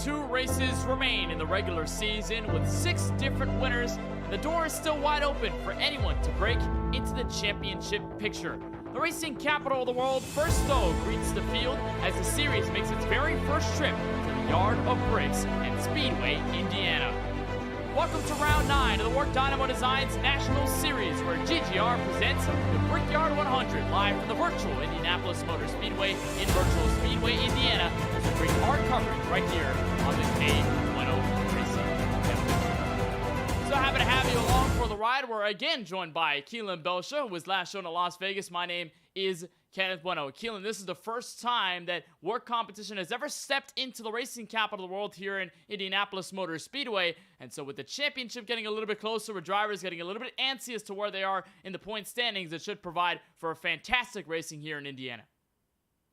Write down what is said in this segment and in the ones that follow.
2 races remain in the regular season with 6 different winners, and the door is still wide open for anyone to break into the championship picture. The racing capital of the world first though greets the field as the series makes its very first trip to the Yard of Bricks and Speedway, Indiana. Welcome to round 9 of the WORC Dynamo Designs National Series, where GGR presents the Brickyard 100 live from the virtual Indianapolis Motor Speedway in virtual Speedway, Indiana, as we bring our coverage right here on the KBueno Racing Network. So happy to have you along for the ride. We're again joined by Keelan Belsha, who was last shown in Las Vegas. My name is Kenneth Bueno. Keelan, this is the first time that WORC competition has ever stepped into the racing capital of the world here in Indianapolis Motor Speedway. And so with the championship getting a little bit closer, with drivers getting a little bit antsy as to where they are in the point standings, it should provide for a fantastic racing here in Indiana.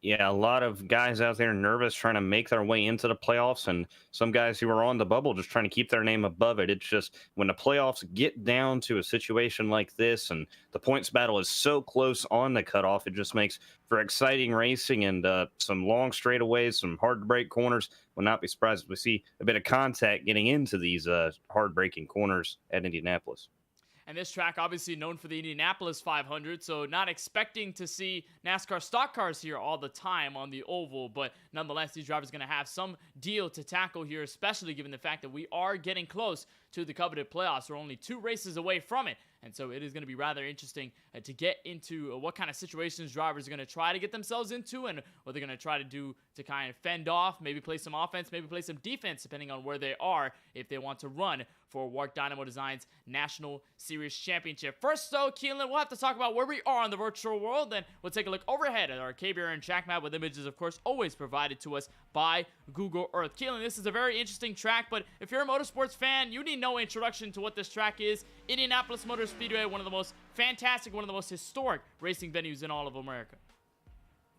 Yeah, a lot of guys out there nervous trying to make their way into the playoffs, and some guys who are on the bubble just trying to keep their name above it. It's just when the playoffs get down to a situation like this and the points battle is so close on the cutoff, it just makes for exciting racing and some long straightaways, some hard-to-break corners. Will not be surprised if we see a bit of contact getting into these hard-breaking corners at Indianapolis. And this track obviously known for the Indianapolis 500, so not expecting to see NASCAR stock cars here all the time on the oval, but nonetheless, these drivers are going to have some deal to tackle here, especially given the fact that we are getting close to the coveted playoffs. We're only 2 races away from it, and so it is going to be rather interesting to get into what kind of situations drivers are going to try to get themselves into and what they're going to try to do to kind of fend off, maybe play some offense, maybe play some defense, depending on where they are if they want to run for WORC Dynamo Designs National Series Championship. First, though, Keelan, we'll have to talk about where we are in the virtual world, then we'll take a look overhead at our KBueno track map with images, of course, always provided to us by Google Earth. Keelan, this is a very interesting track, but if you're a motorsports fan, you need no introduction to what this track is. Indianapolis Motor Speedway, one of the most fantastic, one of the most historic racing venues in all of America.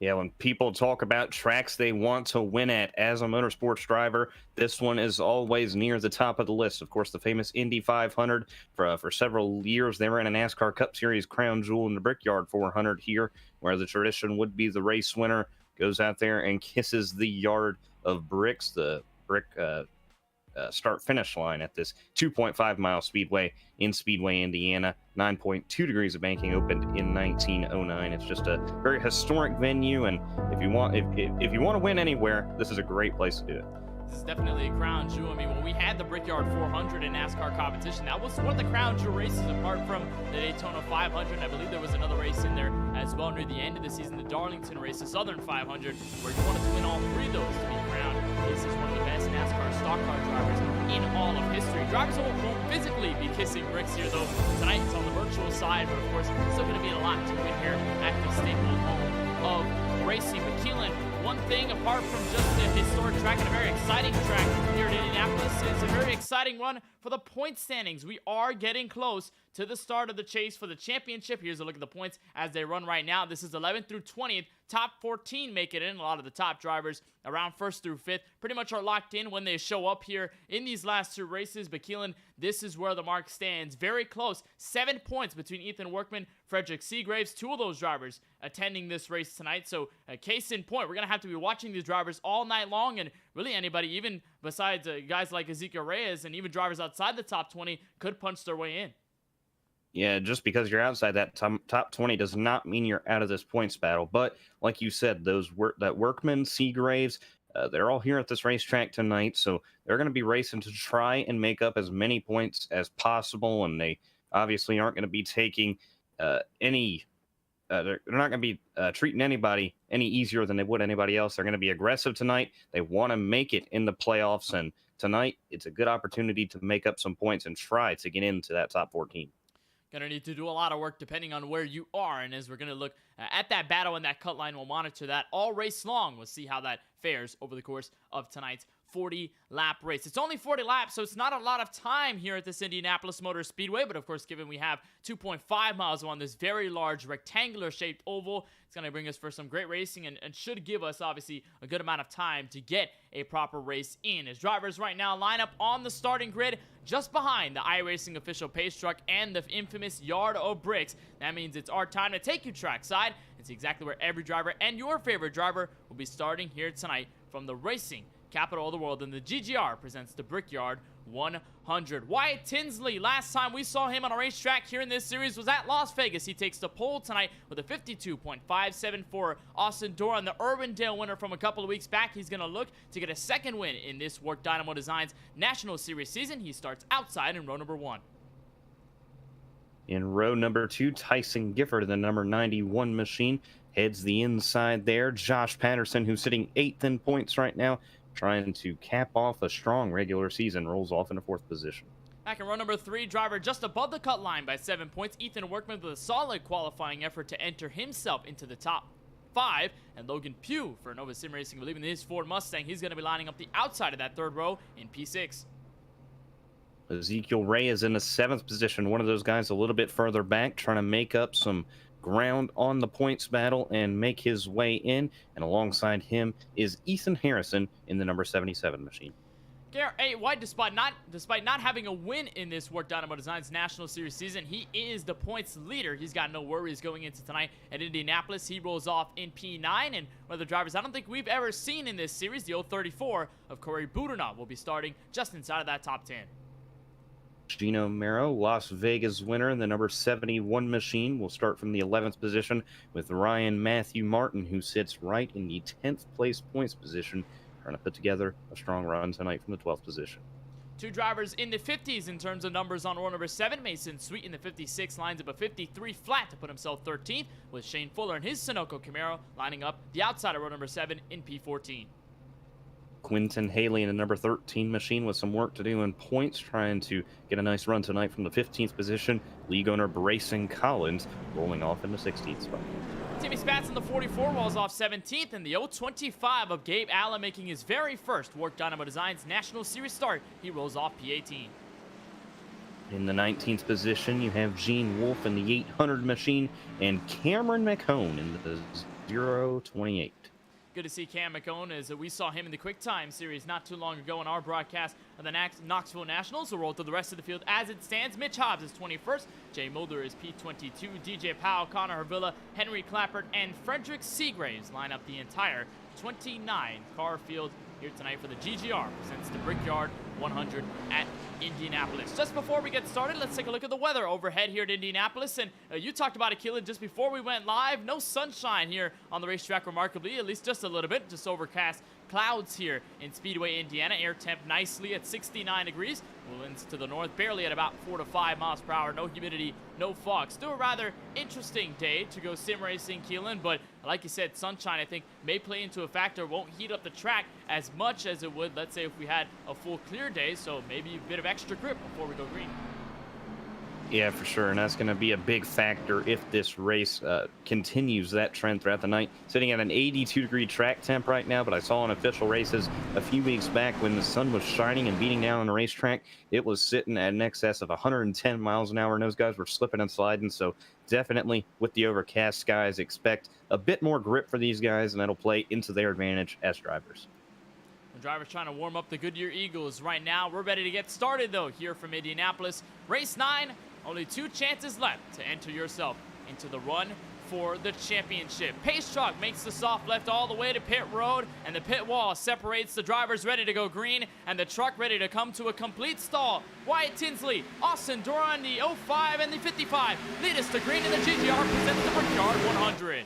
Yeah, when people talk about tracks they want to win at as a motorsports driver, this one is always near the top of the list. Of course, the famous Indy 500 for several years. They ran a NASCAR Cup Series crown jewel in the Brickyard 400 here, where the tradition would be the race winner goes out there and kisses the Yard of Bricks, the brick start-finish line at this 2.5-mile speedway in Speedway, Indiana. 9.2 degrees of banking, opened in 1909. It's just a very historic venue, and if you want to win anywhere, this is a great place to do it. This is definitely a crown jewel. I mean, when we had the Brickyard 400 in NASCAR competition, that was one of the crown jewel races apart from the Daytona 500. I believe there was another race in there as well near the end of the season, the Darlington race, the Southern 500, where you wanted to win all 3 of those to be crowned. This is one of the best NASCAR stock car drivers in all of history. Drivers won't physically be kissing bricks here, though. Tonight it's on the virtual side, but of course, still going to be a lot to win here at the Staples home of racing. But Keelan, one thing apart from just the historic track and a very exciting track here in Indianapolis is a very exciting run for the point standings. We are getting close to the start of the chase for the championship. Here's a look at the points as they run right now. This is 11th through 20th. Top 14 make it in. A lot of the top drivers around 1st through 5th pretty much are locked in when they show up here in these last 2 races. But Keelan, this is where the mark stands. Very close. 7 points between Ethan Workman, Frederick Seagraves. 2 of those drivers attending this race tonight. So a case in point, we're going to have to be watching these drivers all night long, and really anybody, even besides guys like Ezekiel Reyes and even drivers outside the top 20, could punch their way in. Yeah, just because you're outside that top 20 does not mean you're out of this points battle. But like you said, that Workman, Seagraves, they're all here at this racetrack tonight, so they're going to be racing to try and make up as many points as possible. And they obviously aren't going to be taking any. They're not going to be treating anybody any easier than they would anybody else. They're going to be aggressive tonight. They want to make it in the playoffs, and tonight it's a good opportunity to make up some points and try to get into that top 14. Going to need to do a lot of work depending on where you are. And as we're going to look at that battle and that cut line, we'll monitor that all race long. We'll see how that fares over the course of tonight's 40-lap race. It's only 40 laps, so it's not a lot of time here at this Indianapolis Motor Speedway. But, of course, given we have 2.5 miles on this very large rectangular-shaped oval, it's going to bring us for some great racing and should give us, obviously, a good amount of time to get a proper race in. As drivers right now line up on the starting grid just behind the iRacing official pace truck and the infamous Yard of Bricks. That means it's our time to take you trackside. It's exactly where every driver and your favorite driver will be starting here tonight from the Racing capital of the world, and the GGR presents the Brickyard 100. Wyatt Tinsley, last time we saw him on a racetrack here in this series was at Las Vegas. He takes the pole tonight with a 52.574. Austin Doran, the Urbandale winner from a couple of weeks back. He's going to look to get a second win in this WORC Dynamo Designs National Series season. He starts outside in row number 1. In row number 2, Tyson Gifford in the number 91 machine heads the inside there. Josh Patterson, who's sitting 8th in points right now, trying to cap off a strong regular season, rolls off into 4th position. Back in row number 3, driver just above the cut line by 7 points. Ethan Workman with a solid qualifying effort to enter himself into the top 5. And Logan Pugh for Nova Sim Racing, believing in his Ford Mustang. He's going to be lining up the outside of that 3rd row in P6. Ezekiel Ray is in the 7th position, one of those guys a little bit further back, trying to make up some ground on the points battle and make his way in. And alongside him is Ethan Harrison in the number 77 machine. Garrett White, despite not having a win in this WORC Dynamo Designs National Series season, he is the points leader. He's got no worries going into tonight at Indianapolis. He rolls off in P9, and one of the drivers I don't think we've ever seen in this series, the 034 of Corey Boudinot, will be starting just inside of that top 10. Gino Mero, Las Vegas winner in the number 71 machine, will start from the 11th position with Ryan Matthew Martin, who sits right in the 10th place points position, trying to put together a strong run tonight from the 12th position. 2 drivers in the 50s in terms of numbers on row number 7. Mason Sweet in the 56 lines up a 53 flat to put himself 13th, with Shane Fuller and his Sunoco Camaro lining up the outside of row number 7 in P14. Quinton Haley in the number 13 machine with some work to do in points, trying to get a nice run tonight from the 15th position. League owner Brayson Collins rolling off in the 16th spot. Timmy Spatz in the 44 rolls off 17th, and the 025 of Gabe Allen making his very first WORC Dynamo Designs National Series start. He rolls off P18. In the 19th position, you have Gene Wolfe in the 800 machine and Cameron McHone in the 028. Good to see Cam McCone, as we saw him in the Quick Time Series not too long ago in our broadcast of the Knoxville Nationals. We'll roll through the rest of the field as it stands. Mitch Hobbs is 21st. Jay Mulder is P22. DJ Powell, Connor Hervilla, Henry Clappert, and Frederick Seagraves line up the entire 29-car field here tonight for the GGR, presents the Brickyard 100 at Indianapolis. Just before we get started, let's take a look at the weather overhead here at Indianapolis. And you talked about it, Keelan, just before we went live. No sunshine here on the racetrack, remarkably, at least just a little bit. Just overcast clouds here in Speedway, Indiana. Air temp nicely at 69 degrees. Winds to the north, barely at about 4 to 5 miles per hour. No humidity, no fog. Still a rather interesting day to go sim racing, Keelan. But like you said, sunshine, I think, may play into a factor. Won't heat up the track as much as it would, let's say, if we had a full clear day. So maybe a bit of extra grip before we go green. Yeah, for sure, and that's going to be a big factor if this race continues that trend throughout the night. Sitting at an 82-degree track temp right now, but I saw in official races a few weeks back when the sun was shining and beating down on the racetrack, it was sitting at an excess of 110 miles an hour, and those guys were slipping and sliding. So definitely with the overcast skies, expect a bit more grip for these guys, and that'll play into their advantage as drivers. The driver's trying to warm up the Goodyear Eagles right now. We're ready to get started, though, here from Indianapolis. Race 9, only 2 chances left to enter yourself into the run for the championship. Pace truck makes the soft left all the way to pit road, and the pit wall separates the drivers ready to go green and the truck ready to come to a complete stall. Wyatt Tinsley, Austin Doran, the 05 and the 55 lead us to green, and the GGR presents the Brickyard 100.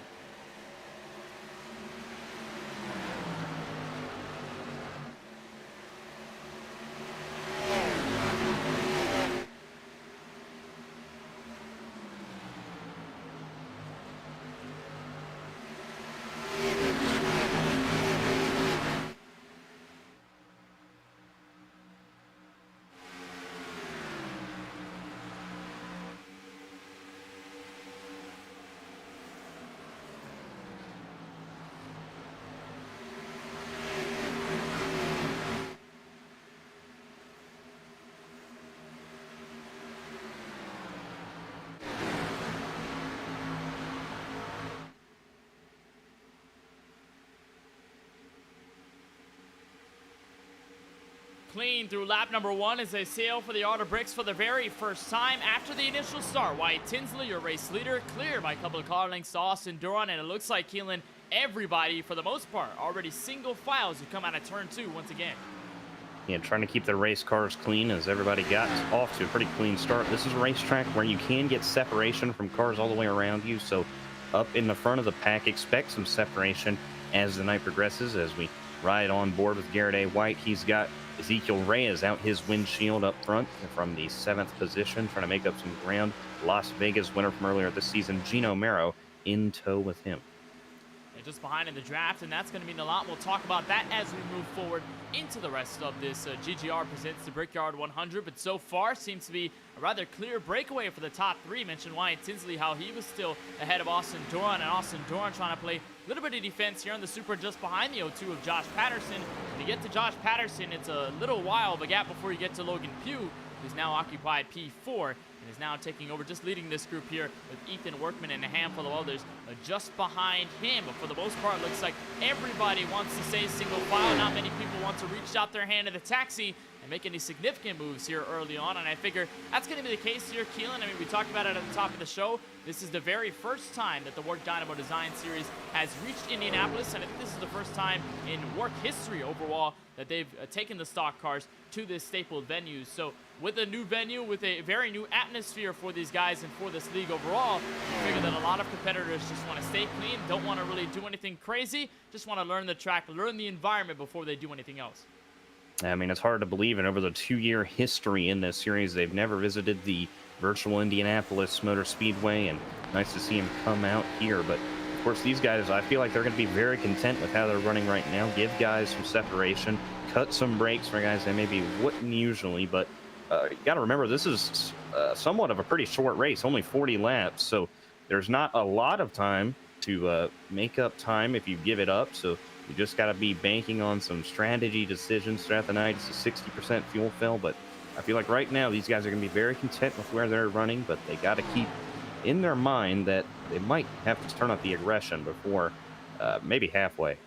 Clean through lap number 1 as they sail for the Auto Bricks for the very first time after the initial start. Wyatt Tinsley, your race leader, cleared by a couple of car lengths to Austin Doran, and it looks like, Keelan, everybody, for the most part, already single files who come out of turn 2 once again. Yeah, trying to keep the race cars clean as everybody got off to a pretty clean start. This is a racetrack where you can get separation from cars all the way around you. So up in the front of the pack, expect some separation as the night progresses. As we ride on board with Garrett A. White, he's got Ezekiel Reyes out his windshield up front from the 7th position, trying to make up some ground. Las Vegas winner from earlier this season, Gino Mero, in tow with him. And just behind in the draft, and that's going to mean a lot. We'll talk about that as we move forward into the rest of this. GGR presents the Brickyard 100, but so far seems to be a rather clear breakaway for the top 3. Mentioned Wyatt Tinsley, how he was still ahead of Austin Doran, and Austin Doran trying to play a little bit of defense here on the Super just behind the 0-2 of Josh Patterson. To get to Josh Patterson, it's a little while of a gap before you get to Logan Pugh, who's now occupied P4. And is now taking over, just leading this group here with Ethan Workman and a handful of others just behind him. But for the most part, it looks like everybody wants to stay single file. Not many people want to reach out their hand to the taxi and make any significant moves here early on. And I figure that's going to be the case here, Keelan. I mean, we talked about it at the top of the show. This is the very first time that the WORC Dynamo Design Series has reached Indianapolis, and I think this is the first time in WORC history overall that they've taken the stock cars to this stapled venue. So with a new venue, with a very new atmosphere for these guys and for this league overall, I figure that a lot of competitors just want to stay clean, don't want to really do anything crazy, just want to learn the track, learn the environment before they do anything else. I mean, it's hard to believe, and over the 2-year history in this series, they've never visited the virtual Indianapolis Motor Speedway, and nice to see him come out here. But of course, these guys, I feel like they're going to be very content with how they're running right now. Give guys some separation, cut some brakes for guys that maybe wouldn't usually, but you got to remember, this is somewhat of a pretty short race, only 40 laps, so there's not a lot of time to make up time if you give it up. So you just got to be banking on some strategy decisions throughout the night. It's a 60% fuel fill, but I feel like right now these guys are going to be very content with where they're running, but they got to keep in their mind that they might have to turn up the aggression before maybe halfway.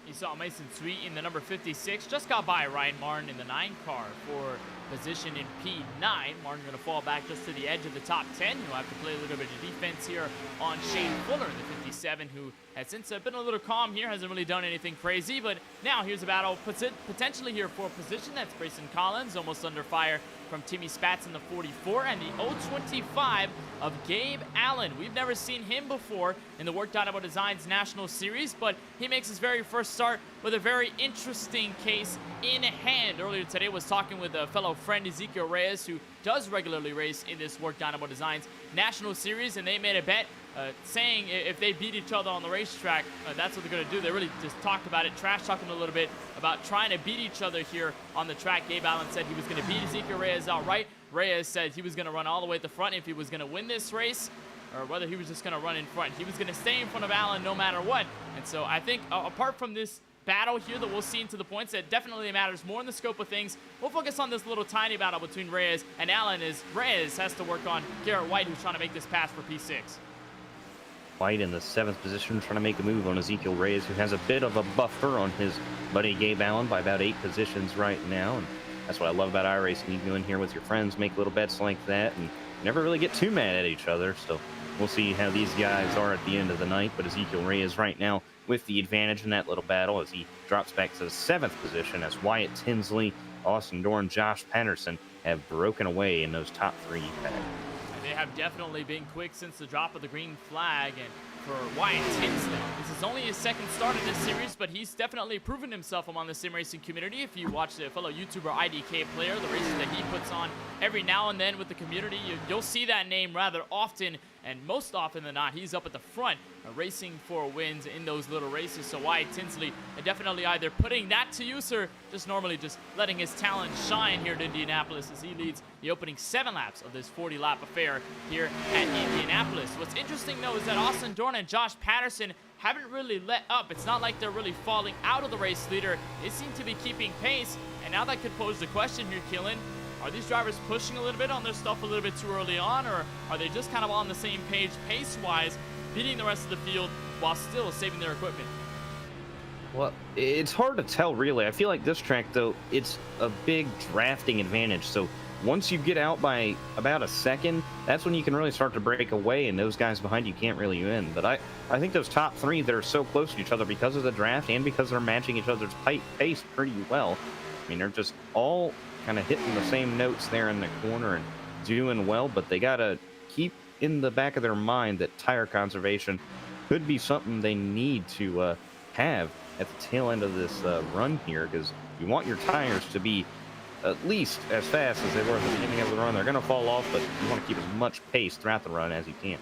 You saw Mason Sweet in the number 56, just got by Ryan Martin in the 9 car for position in P9. Martin going to fall back just to the edge of the top 10. He'll have to play a little bit of defense here on Shane Fuller in the 57, who has since been a little calm here, hasn't really done anything crazy, but now here's a battle potentially here for a position. That's Brayson Collins, almost under fire from Timmy Spatz in the 44, and the 025 of Gabe Allen. We've never seen him before in the WORC Dynamo Designs National Series, but he makes his very first start with a very interesting case in hand. Earlier today was talking with a fellow friend, Ezekiel Reyes, who does regularly race in this WORC Dynamo Designs National Series, and they made a bet saying if they beat each other on the racetrack, that's what they're going to do. They really just talked about it, trash talking a little bit about trying to beat each other here on the track. Gabe Allen said he was going to beat Ezekiel Reyes outright. Reyes said he was going to run all the way at the front if he was going to win this race, or whether he was just going to run in front. He was going to stay in front of Allen no matter what. And so I think apart from this battle here that we'll see into the points, that definitely matters more in the scope of things, we'll focus on this little tiny battle between Reyes and Allen, as Reyes has to work on Garrett White, who's trying to make this pass for P6. White in the 7th position, trying to make a move on Ezekiel Reyes, who has a bit of a buffer on his buddy Gabe Allen by about 8 positions right now. And that's what I love about iRacing. You go in here with your friends, make little bets like that, and never really get too mad at each other. So we'll see how these guys are at the end of the night. But Ezekiel Reyes right now with the advantage in that little battle as he drops back to the 7th position, as Wyatt Tinsley, Austin Doran, Josh Patterson have broken away in those top 3 packs. They have definitely been quick since the drop of the green flag, and for Wyatt Tinsley, this is only his 2nd start in this series, but he's definitely proven himself among the sim racing community. If you watch the fellow YouTuber IDK Player, the races that he puts on every now and then with the community, you'll see that name rather often, and most often than not, he's up at the front racing for wins in those little races. So Wyatt Tinsley definitely either putting that to use or just normally just letting his talent shine here at Indianapolis as he leads the opening 7 laps of this 40-lap affair here at Indianapolis. What's interesting, though, is that Austin Doran and Josh Patterson haven't really let up. It's not like they're really falling out of the race leader. They seem to be keeping pace, and now that could pose the question here, Keelan. Are these drivers pushing a little bit on their stuff a little bit too early on, or are they just kind of on the same page pace-wise, beating the rest of the field while still saving their equipment? Well, it's hard to tell, really. I feel like this track, though, it's a big drafting advantage. So once you get out by about a second, that's when you can really start to break away, and those guys behind you can't really win. But I think those top three that are so close to each other because of the draft and because they're matching each other's pace pretty well. I mean, they're just all kind of hitting the same notes there in the corner and doing well, but they got to keep in the back of their mind that tire conservation could be something they need to have at the tail end of this run here, because you want your tires to be at least as fast as they were at the beginning of the run. They're going to fall off, but you want to keep as much pace throughout the run as you can.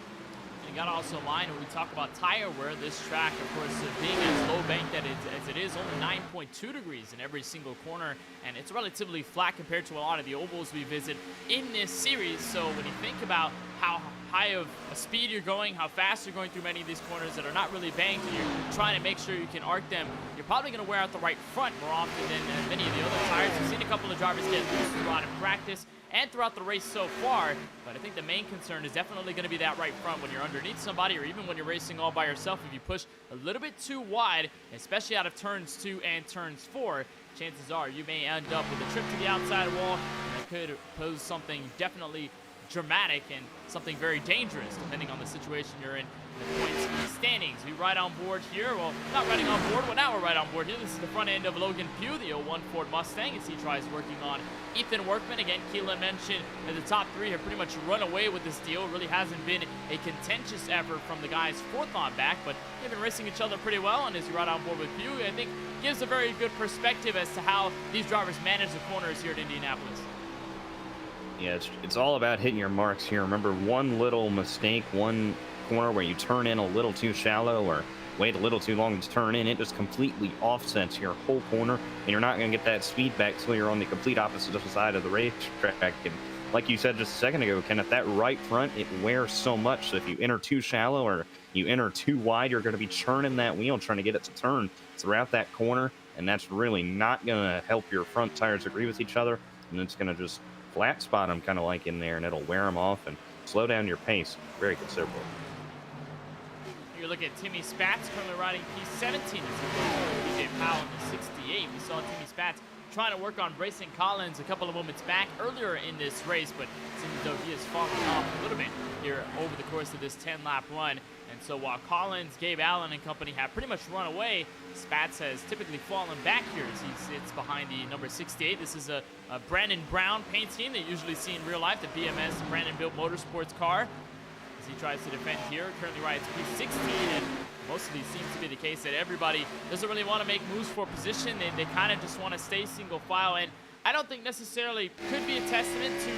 You got to also mind when we talk about tire wear, this track, of course, being as low banked as it is, only 9.2 degrees in every single corner, and it's relatively flat compared to a lot of the ovals we visit in this series. So when you think about how high of a speed you're going, how fast you're going through many of these corners that are not really banked, and you're trying to make sure you can arc them, you're probably going to wear out the right front more often than many of the other tires. We've seen a couple of drivers get loose throughout in practice and throughout the race so far, but I think the main concern is definitely going to be that right front when you're underneath somebody, or even when you're racing all by yourself. If you push a little bit too wide, especially out of turns 2 and turns 4, chances are you may end up with a trip to the outside wall, and that could pose something definitely dramatic and something very dangerous depending on the situation you're in the points standings. We ride on board here, well, not riding on board, well, now we're right on board here. This is the front end of Logan Pugh, the 01 Ford Mustang, as he tries working on Ethan Workman. Again, Keelan mentioned that the top three have pretty much run away with this deal. It really hasn't been a contentious effort from the guys fourth on back, but they've been racing each other pretty well, and as you ride on board with Pugh, I think gives a very good perspective as to how these drivers manage the corners here at Indianapolis. Yeah, it's all about hitting your marks here. Remember, one little mistake, one corner where you turn in a little too shallow or wait a little too long to turn in, it just completely offsets your whole corner, and you're not going to get that speed back till you're on the complete opposite side of the racetrack. And like you said just a second ago, Kenneth, that right front, it wears so much. So if you enter too shallow or you enter too wide, you're going to be churning that wheel trying to get it to turn throughout that corner, and that's really not going to help your front tires agree with each other, and it's going to just flat spot them kind of like in there, and it'll wear them off and slow down your pace very considerably. You look at Timmy Spatz currently riding P17 as he goes BJ Powell in the 68. We saw Timmy Spatz trying to work on Brayson Collins a couple of moments back earlier in this race, but it seems as though he has fallen off a little bit here over the course of this 10-lap run. And so while Collins, Gabe Allen, and company have pretty much run away, Spatz has typically fallen back here as he sits behind the number 68. This is a Brandon Brown paint scheme that you usually see in real life, the BMS Brandon Built Motorsports car. As he tries to defend here, currently rides P16, and mostly seems to be the case that everybody doesn't really want to make moves for position. They kind of just want to stay single file, and I don't think necessarily could be a testament to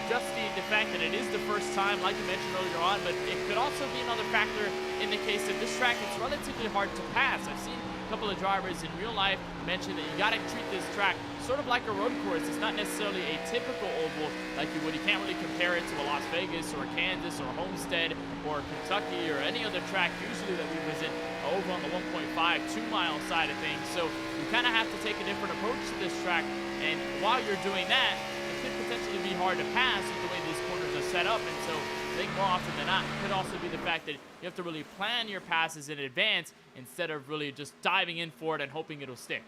just the fact that it is the first time, like you mentioned earlier on, but it could also be another factor in the case that this track is relatively hard to pass. I've seen a couple of drivers in real life mention that you got to treat this track sort of like a road course. It's not necessarily a typical oval like you would. You can't really compare it to a Las Vegas or a Kansas or a Homestead or Kentucky or any other track usually that we visit over on the 1.5, 2-mile side of things. So you kind of have to take a different approach to this track, and while you're doing that, it could potentially be hard to pass with the way these corners are set up. And so I think more often than not, it could also be the fact that you have to really plan your passes in advance instead of really just diving in for it and hoping it'll stick.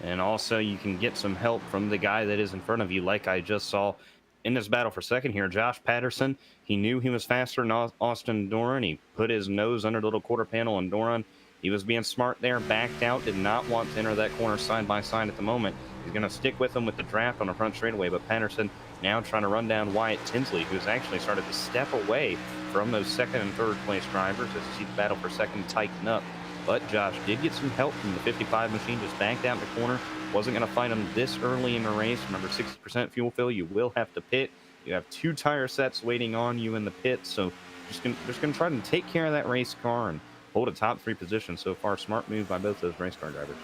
And also, you can get some help from the guy that is in front of you, like I just saw in this battle for second here. Josh Patterson, he knew he was faster than Austin Doran. He put his nose under the little quarter panel on Doran. He was being smart there, backed out, did not want to enter that corner side by side at the moment. He's going to stick with him with the draft on the front straightaway, but Patterson now trying to run down Wyatt Tinsley, who's actually started to step away from those second and third place drivers as you see the battle for second tighten up. But Josh did get some help from the 55 machine, just backed out in the corner. Wasn't going to fight him this early in the race. Remember, 60% fuel fill, you will have to pit. You have 2 tire sets waiting on you in the pit, so just going to try to take care of that race car and hold a top 3 position. So far, smart move by both those race car drivers.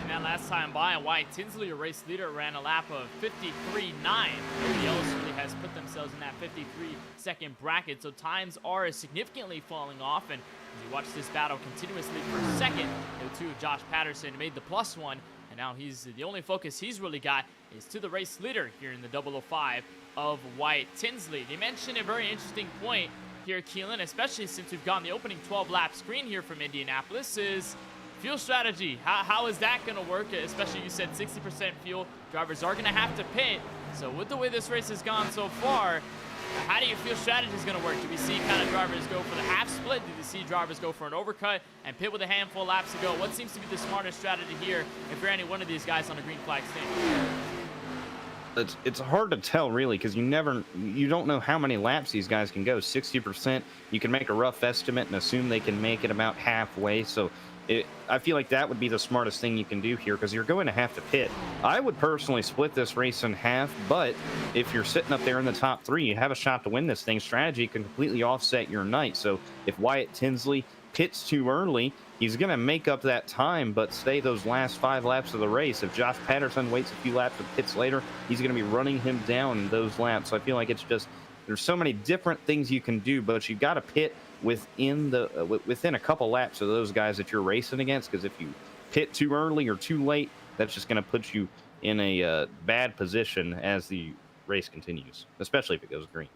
And that last time by, Wyatt Tinsley, your race leader, ran a lap of 53.9. Nobody else really has put themselves in that 53-second bracket, so times are significantly falling off. And as you watch this battle continuously for second, the two of Josh Patterson made the +1, and now the only focus he's really got is to the race leader here in the 005 of Wyatt Tinsley. They mentioned a very interesting point here, Keelan, especially since we've gotten the opening 12-lap screen here from Indianapolis, is fuel strategy. How is that going to work? Especially, you said 60% fuel. Drivers are going to have to pit. So with the way this race has gone so far, how do you feel strategy is going to work? Do we see kind of drivers go for the half split? Do we see drivers go for an overcut and pit with a handful of laps to go? What seems to be the smartest strategy here if you're any one of these guys on the green flag stand? It's hard to tell really, because you don't know how many laps these guys can go. 60%, you can make a rough estimate and assume they can make it about halfway. So I feel like that would be the smartest thing you can do here, because you're going to have to pit. I would personally split this race in half, but if you're sitting up there in the top 3, you have a shot to win this thing. Strategy can completely offset your night. So if Wyatt Tinsley pits too early, he's going to make up that time, but stay those last 5 laps of the race. If Josh Patterson waits a few laps and pits later, he's going to be running him down in those laps. So I feel like it's just, there's so many different things you can do, but you've got to pit within a couple laps of those guys that you're racing against, because if you pit too early or too late, that's just going to put you in a bad position as the race continues, especially if it goes green.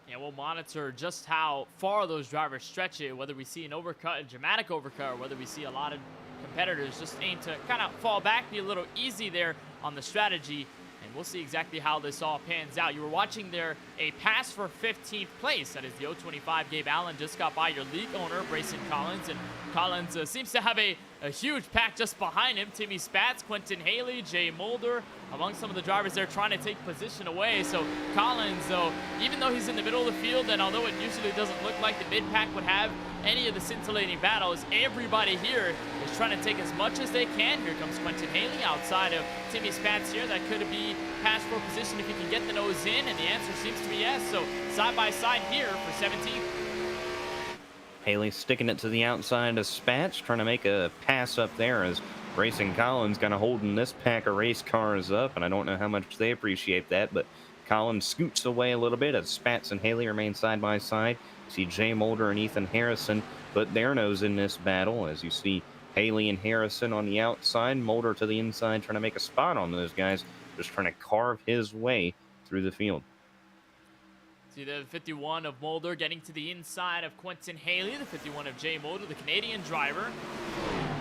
Yeah, we'll monitor just how far those drivers stretch it, whether we see an overcut, a dramatic overcut, or whether we see a lot of competitors just aim to kind of fall back, be a little easy there on the strategy. And we'll see exactly how this all pans out. You were watching there a pass for 15th place. That is the 025. Gabe Allen just got by your league owner, Brayson Collins. And Collins seems to have a huge pack just behind him. Timmy Spatz, Quentin Haley, Jay Mulder, among some of the drivers there trying to take position away. So Collins, though, even though he's in the middle of the field, and although it usually doesn't look like the mid-pack would have any of the scintillating battles, everybody here is trying to take as much as they can. Here comes Quentin Haley outside of Timmy Spatz here. That could be pass for position if he can get the nose in, and the answer seems to be yes. So side by side here for 17th. Haley sticking it to the outside of Spatz, trying to make a pass up there as Racing Collins kind of holding this pack of race cars up, and I don't know how much they appreciate that, but Collins scoots away a little bit as Spatz and Haley remain side by side. See Jay Mulder and Ethan Harrison put their nose in this battle, as you see Haley and Harrison on the outside, Mulder to the inside, trying to make a spot on those guys, just trying to carve his way through the field. See the 51 of Mulder getting to the inside of Quentin Haley. The 51 of Jay Mulder, the Canadian driver,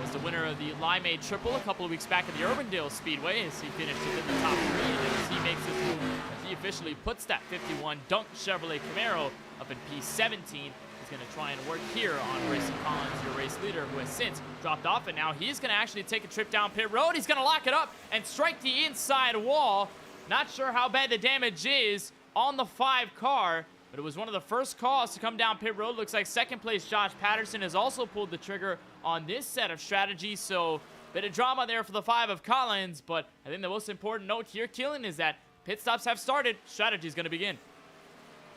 was the winner of the Limeade Triple a couple of weeks back at the Urbandale Speedway, as he finished within the top 3. And as he makes this move, as he officially puts that 51 Dunk Chevrolet Camaro up in P17, he's going to try and work here on Racing Collins, your race leader, who has since dropped off. And now he's going to actually take a trip down pit road. He's going to lock it up and strike the inside wall. Not sure how bad the damage is on the 5 car, but it was one of the first calls to come down pit road. Looks like second place Josh Patterson has also pulled the trigger on this set of strategies, so bit of drama there for the 5 of Collins. But I think the most important note here, Keelan, is that pit stops have started. Strategy is going to begin.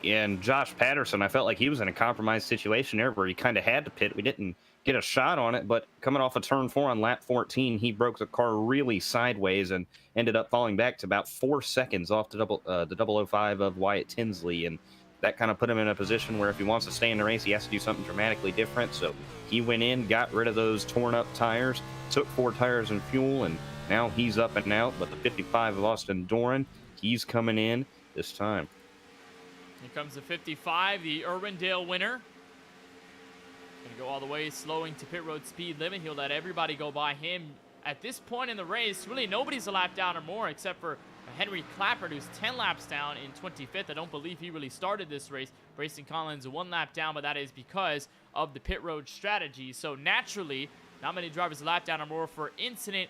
Yeah, and Josh Patterson, I felt like he was in a compromised situation there where he kind of had to pit. We didn't get a shot on it, but coming off of turn 4 on lap 14, he broke the car really sideways and ended up falling back to about 4 seconds off the 005 of Wyatt Tinsley, and that kind of put him in a position where if he wants to stay in the race, he has to do something dramatically different. So he went in, got rid of those torn up tires, took 4 tires and fuel, and now he's up and out. But the 55 of Austin Doran, he's coming in this time. Here comes the 55, the Urbandale winner. Gonna go all the way, slowing to pit road speed limit. He'll let everybody go by him. At this point in the race, really nobody's a lap down or more except for Henry Clappert, who's 10 laps down in 25th. I don't believe he really started this race. Racing Collins 1 lap down, but that is because of the pit road strategy. So naturally, not many drivers a lap down or more for incident.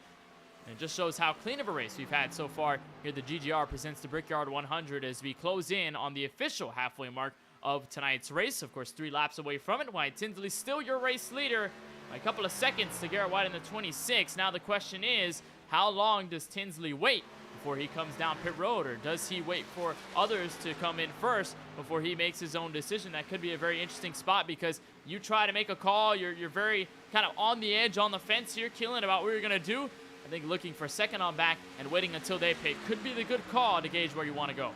And it just shows how clean of a race we've had so far. Here the GGR presents the Brickyard 100 as we close in on the official halfway mark of tonight's race. Of course, 3 laps away from it. Wyatt Tinsley still your race leader by a couple of seconds to Garrett White in the 26. Now the question is, how long does Tinsley wait before he comes down pit road, or does he wait for others to come in first before he makes his own decision? That could be a very interesting spot, because you try to make a call, you're very kind of on the edge, on the fence here, Keelan, about what you're going to do. I think looking for second on back and waiting until they pit could be the good call to gauge where you want to go.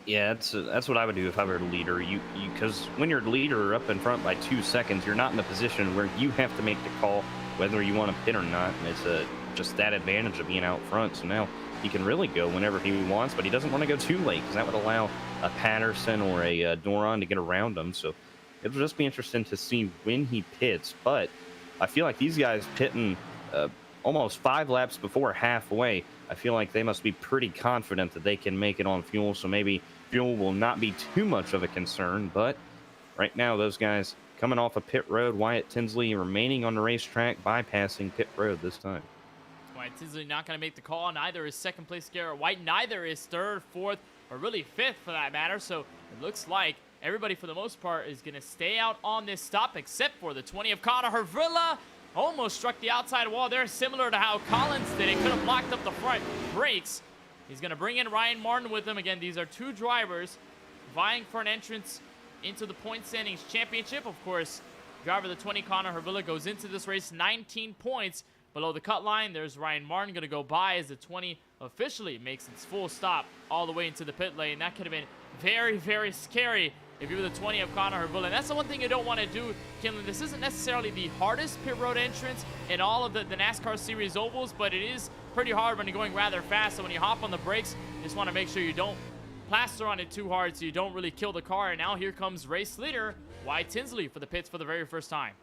Yeah, that's what I would do if I were the leader. Because when you're the leader up in front by 2 seconds, you're not in a position where you have to make the call whether you want to pit or not. And it's just that advantage of being out front. So now he can really go whenever he wants, but he doesn't want to go too late, because that would allow a Patterson or a Doran to get around him. So it'll just be interesting to see when he pits. But I feel like these guys pitting almost 5 laps before halfway, I feel like they must be pretty confident that they can make it on fuel, so maybe fuel will not be too much of a concern. But right now, those guys coming off of pit road, Wyatt Tinsley remaining on the racetrack, bypassing pit road this time. Wyatt Tinsley not going to make the call. Neither is second place Garrett White. Neither is third, fourth, or really fifth for that matter. So it looks like everybody, for the most part, is going to stay out on this stop, except for the 20 of Connor Hervilla. Almost struck the outside wall there, similar to how Collins did. It could have blocked up the front brakes. He's going to bring in Ryan Martin with him. Again, these are two drivers vying for an entrance into the point standings championship. Of course, driver the 20, Connor Hervilla, goes into this race 19 points below the cut line. There's Ryan Martin going to go by as the 20 officially makes its full stop all the way into the pit lane. That could have been very, very scary if you were the 20 of Connor Hervilla. And that's the one thing you don't want to do, Kinlan. This isn't necessarily the hardest pit road entrance in all of the NASCAR Series ovals, but it is pretty hard when you're going rather fast. So when you hop on the brakes, you just want to make sure you don't plaster on it too hard so you don't really kill the car. And now here comes race leader Wyatt Tinsley for the pits for the very first time.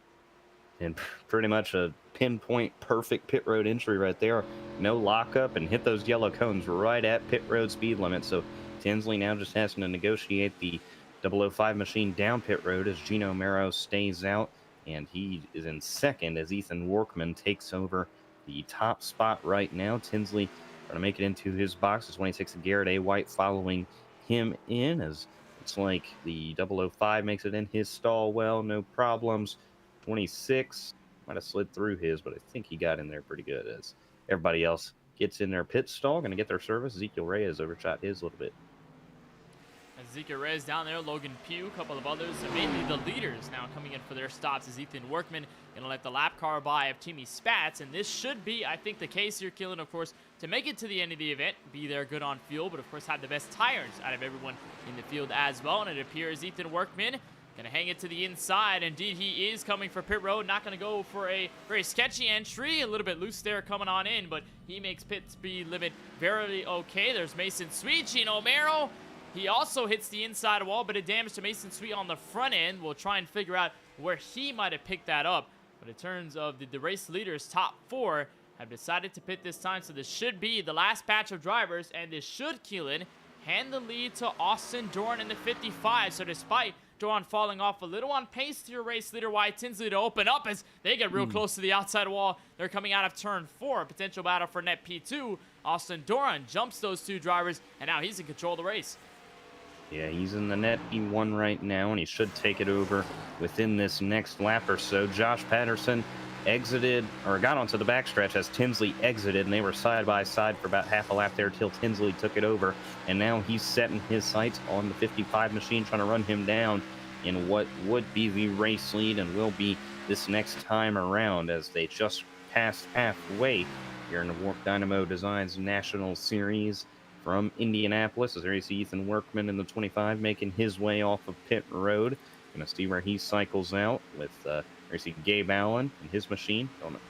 And pretty much a pinpoint perfect pit road entry right there. No lockup, and hit those yellow cones right at pit road speed limit. So Tinsley now just has to negotiate the 005 machine down pit road as Gino Mero stays out, and he is in second as Ethan Workman takes over the top spot right now. Tinsley trying to make it into his box as 26 Garrett A. White following him in, as it's like the 005 makes it in his stall well, no problems. 26 might have slid through his, but I think he got in there pretty good as everybody else gets in their pit stall, going to get their service. Ezekiel Reyes overshot his a little bit. Ezekiel Reyes down there, Logan Pugh, a couple of others, and mainly the leaders now coming in for their stops is Ethan Workman going to let the lap car by of Timmy Spatz, and this should be, I think, the case here, Keelan, of course, to make it to the end of the event, be there good on fuel, but of course have the best tires out of everyone in the field as well, and it appears Ethan Workman going to hang it to the inside. Indeed, he is coming for pit road, not going to go for a very sketchy entry, a little bit loose there coming on in, but he makes pit speed limit very okay. There's Mason Sweet, Gino Mero. He also hits the inside wall, but it damage to Mason Sweet on the front end. We'll try and figure out where he might have picked that up. But in terms of the race leaders, top four have decided to pit this time. So this should be the last batch of drivers, and this should, Keelan, hand the lead to Austin Doran in the 55. So despite Doran falling off a little on pace to your race leader, Wyatt Tinsley, to open up as they get real close to the outside wall. They're coming out of turn 4, potential battle for net P2. Austin Doran jumps those two drivers, and now he's in control of the race. Yeah, he's in the net P1 right now, and he should take it over within this next lap or so. Josh Patterson exited, or got onto the backstretch as Tinsley exited, and they were side by side for about half a lap there till Tinsley took it over. And now he's setting his sights on the 55 machine, trying to run him down in what would be the race lead and will be this next time around, as they just passed halfway here in the WORC Dynamo Designs National Series. From Indianapolis, as there you see Ethan Workman in the 25 making his way off of pit road. Going to see where he cycles out with, there you see Gabe Allen and his machine.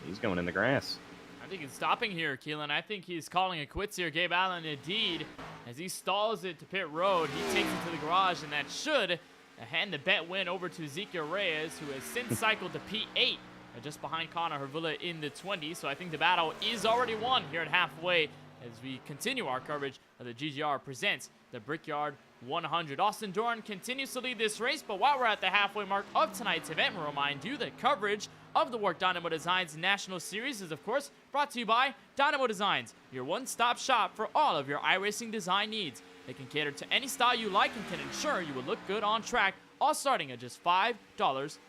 He's going in the grass. I think he's stopping here, Keelan. I think he's calling it quits here. Gabe Allen, indeed, as he stalls it to pit road, he takes it to the garage, and that should hand the bet win over to Ezekiel Reyes, who has since cycled to P8, just behind Connor Hervilla in the 20. So I think the battle is already won here at halfway, as we continue our coverage of the GGR presents the Brickyard 100. Austin Doran continues to lead this race, but while we're at the halfway mark of tonight's event, we'll remind you that coverage of the WORC Dynamo Designs National Series is, of course, brought to you by Dynamo Designs, your one-stop shop for all of your iRacing design needs. They can cater to any style you like and can ensure you will look good on track, all starting at just $5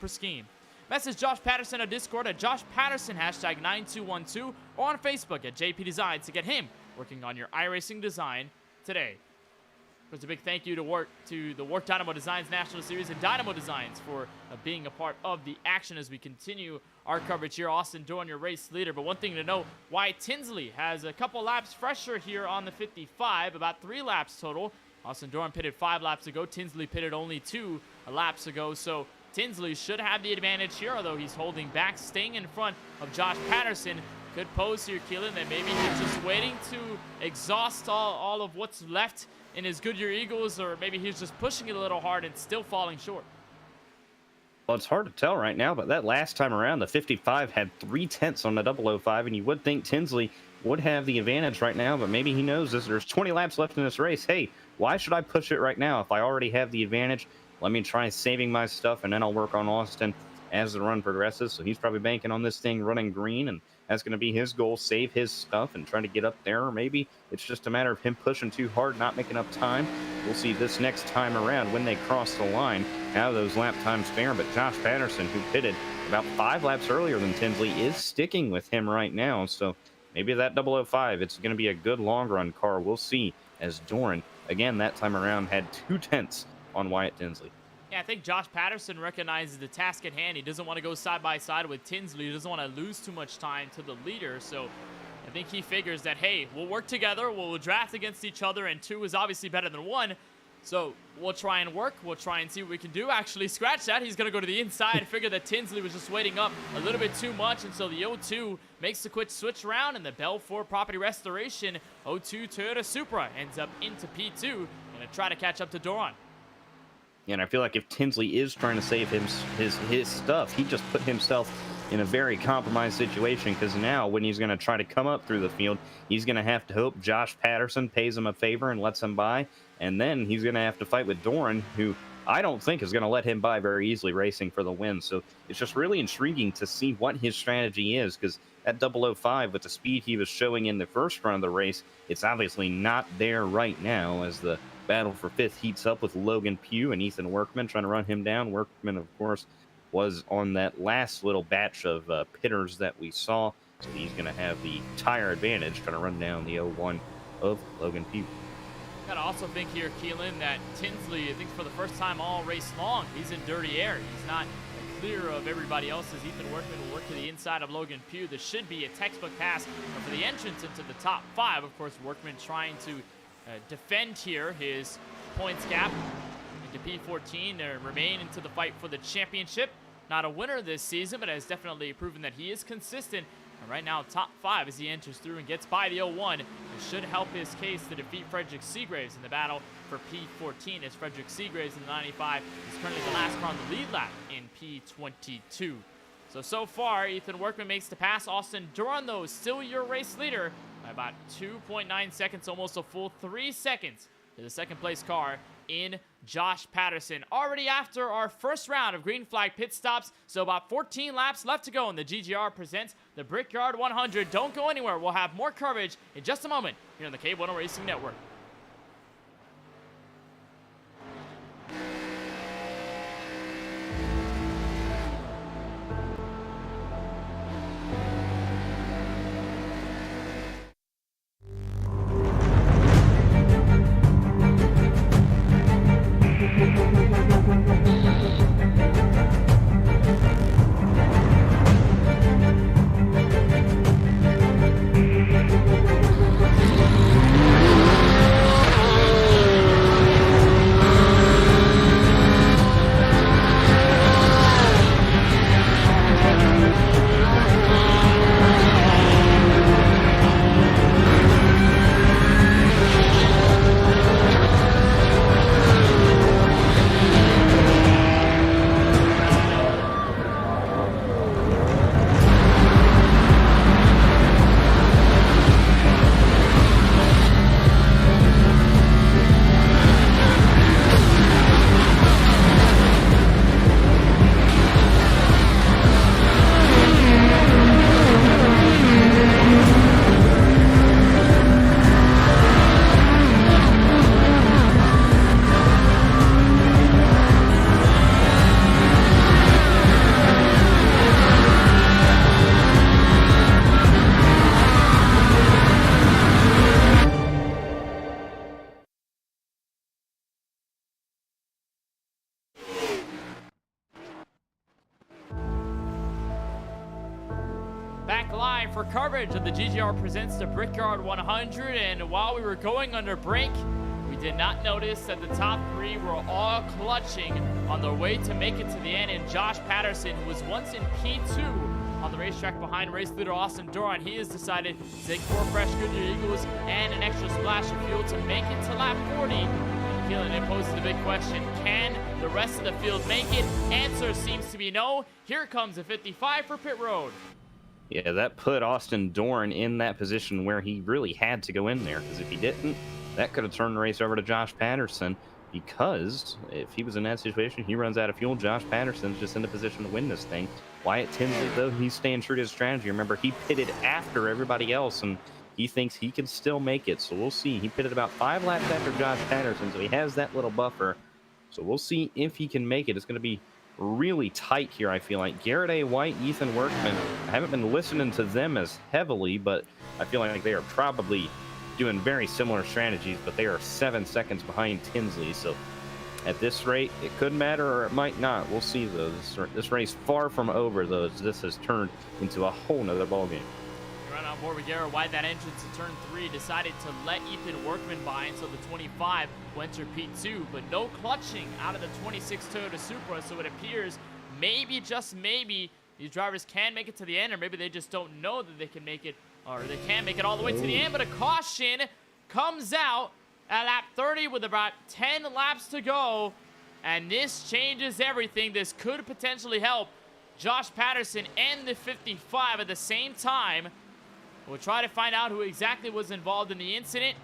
per scheme. Message Josh Patterson on Discord at Josh Patterson #9212 or on Facebook at JP Designs to get him working on your iRacing design today. There's a big thank you to the WORC Dynamo Designs National Series and Dynamo Designs for being a part of the action as we continue our coverage here. Austin Doran, your race leader. But one thing to note, Wyatt Tinsley has a couple laps fresher here on the 55, about 3 laps total. Austin Doran pitted 5 laps ago. Tinsley pitted only 2 laps ago. So Tinsley should have the advantage here, although he's holding back, staying in front of Josh Patterson. Could pose here, Keelan, that maybe he's just waiting to exhaust all of what's left in his Goodyear Eagles, or maybe he's just pushing it a little hard and still falling short. Well, it's hard to tell right now, but that last time around, the 55 had 3/10 on the 005, and you would think Tinsley would have the advantage right now, but maybe he knows this. There's 20 laps left in this race. Hey, why should I push it right now if I already have the advantage? Let me try saving my stuff, and then I'll work on Austin as the run progresses. So he's probably banking on this thing running green, and that's going to be his goal, save his stuff and try to get up there. Or maybe it's just a matter of him pushing too hard, not making up time. We'll see this next time around when they cross the line, how those lap times fare. But Josh Patterson, who pitted about 5 laps earlier than Tinsley, is sticking with him right now. So maybe that 005, it's going to be a good long run car. We'll see, as Doran, again, that time around had 2/10 on Wyatt Tinsley. Yeah, I think Josh Patterson recognizes the task at hand. He doesn't want to go side by side with Tinsley. He doesn't want to lose too much time to the leader. So I think he figures that, hey, we'll work together. We'll draft against each other, and 2 is obviously better than 1. So we'll try and work. We'll try and see what we can do. Actually, scratch that. He's going to go to the inside. Figure that Tinsley was just waiting up a little bit too much. And so the 0-2 makes the quick switch around. And the Belfort Property Restoration 0-2 Toyota Supra ends up into P2. Going to try to catch up to Doron. And I feel like if Tinsley is trying to save his stuff, he just put himself in a very compromised situation, because now when he's going to try to come up through the field, he's going to have to hope Josh Patterson pays him a favor and lets him by. And then he's going to have to fight with Doran, who I don't think is going to let him by very easily, racing for the win. So it's just really intriguing to see what his strategy is, because at 005, with the speed he was showing in the first run of the race, it's obviously not there right now, as the battle for 5th heats up with Logan Pugh and Ethan Workman trying to run him down. Workman, of course, was on that last little batch of pitters that we saw, so he's going to have the tire advantage, trying to run down the 01 of Logan Pugh. Got to also think here, Keelan, that Tinsley, I think for the first time all race long, he's in dirty air. He's not clear of everybody else, as Ethan Workman will work to the inside of Logan Pugh. This should be a textbook pass for the entrance into the top 5. Of course, Workman trying to defend here his points gap into P14 to remain into the fight for the championship. Not a winner this season, but has definitely proven that he is consistent. And right now, top 5 as he enters through and gets by the 01. It should help his case to defeat Frederick Seagraves in the battle for P14, as Frederick Seagraves in the 95 is currently the last car on the lead lap in P22. So far, Ethan Workman makes the pass. Austin Doran, though, is still your race leader by about 2.9 seconds, almost a full 3 seconds to the second place car in Josh Patterson. Already after our first round of green flag pit stops, so about 14 laps left to go, and the GGR presents the Brickyard 100. Don't go anywhere. We'll have more coverage in just a moment here on the KBueno Racing Network. Back live for coverage of the GGR presents the Brickyard 100, and while we were going under break, we did not notice that the top 3 were all clutching on their way to make it to the end, and Josh Patterson, who was once in P2 on the racetrack behind race leader Austin Doran, he has decided to take 4 fresh Goodyear Eagles and an extra splash of fuel to make it to lap 40. Keelan, it poses the big question, can the rest of the field make it? Answer seems to be no. Here comes a 55 for pit road. Yeah, that put Austin Doran in that position where he really had to go in there, because if he didn't, that could have turned the race over to Josh Patterson, because if he was in that situation, he runs out of fuel, Josh Patterson's just in the position to win this thing. Wyatt Tinsley, though, he's staying true to his strategy. Remember, he pitted after everybody else, and he thinks he can still make it, so we'll see. He pitted about 5 laps after Josh Patterson, so he has that little buffer. So we'll see if he can make it. It's going to be really tight here, I feel like. Garrett A. White, Ethan Workman, I haven't been listening to them as heavily, but I feel like they are probably doing very similar strategies, but they are 7 seconds behind Tinsley. So at this rate, it could matter or it might not. We'll see, though. This race far from over, though. This has turned into a whole nother ballgame. Right on board with Garrett White. That entrance to turn 3 decided to let Ethan Workman by until the 25 went to P2, but no clutching out of the 26 Toyota Supra, so it appears maybe, just maybe, these drivers can make it to the end, or maybe they just don't know that they can make it, or they can make it all the way to the end. But a caution comes out at lap 30 with about 10 laps to go, and this changes everything. This could potentially help Josh Patterson and the 55 at the same time. We'll try to find out who exactly was involved in the incident.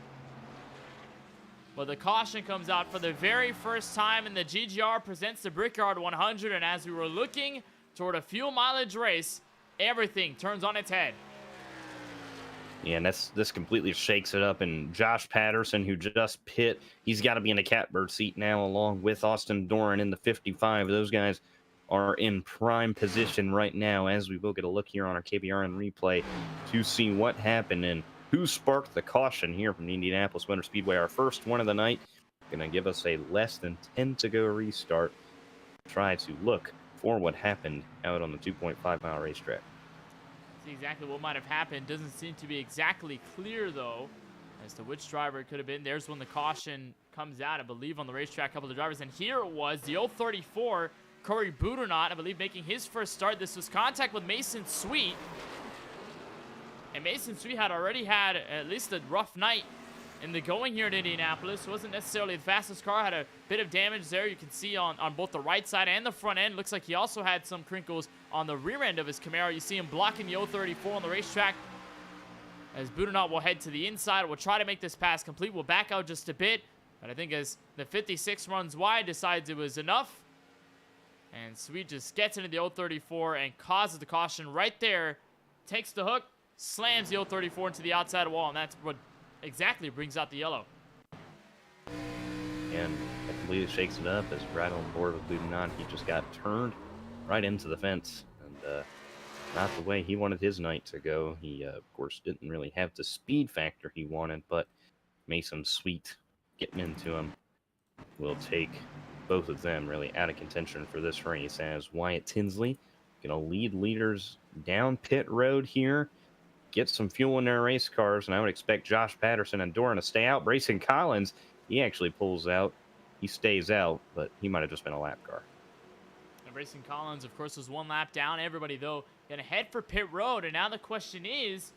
But the caution comes out for the very first time in the GGR presents the Brickyard 100. And as we were looking toward a fuel mileage race, everything turns on its head. Yeah, and this completely shakes it up. And Josh Patterson, who just pit, he's got to be in the catbird seat now, along with Austin Doran in the 55. Those guys are in prime position right now, as we will get a look here on our KBRN replay to see what happened and who sparked the caution here from the Indianapolis Motor Speedway. Our first one of the night, going to give us a less than 10 to go restart. Try to look for what happened out on the 2.5-mile racetrack. See exactly what might have happened. Doesn't seem to be exactly clear, though, as to which driver it could have been. There's when the caution comes out, I believe, on the racetrack. A couple of drivers, and here it was, the 034, Corey Budernaut, I believe, making his first start. This was contact with Mason Sweet. And Mason Sweet had already had at least a rough night in the going here in Indianapolis. It wasn't necessarily the fastest car. Had a bit of damage there. You can see on both the right side and the front end. Looks like he also had some crinkles on the rear end of his Camaro. You see him blocking the 034 on the racetrack. As Budernaut will head to the inside. We'll try to make this pass complete. We'll back out just a bit. But I think as the 56 runs wide, decides it was enough. And Sweet just gets into the 034 and causes the caution right there. Takes the hook, slams the 034 into the outside wall, and that's what exactly brings out the yellow. And that completely shakes it up as right on board with Budenant. He just got turned right into the fence. And not the way he wanted his night to go. He, of course, didn't really have the speed factor he wanted, but Mason Sweet getting into him will take both of them really out of contention for this race, as Wyatt Tinsley going to lead leaders down pit road here, get some fuel in their race cars, and I would expect Josh Patterson and Doran to stay out. Brayson Collins, he actually pulls out. He stays out, but he might have just been a lap car. And Brayson Collins, of course, was 1 lap down. Everybody, though, going to head for pit road, and now the question is,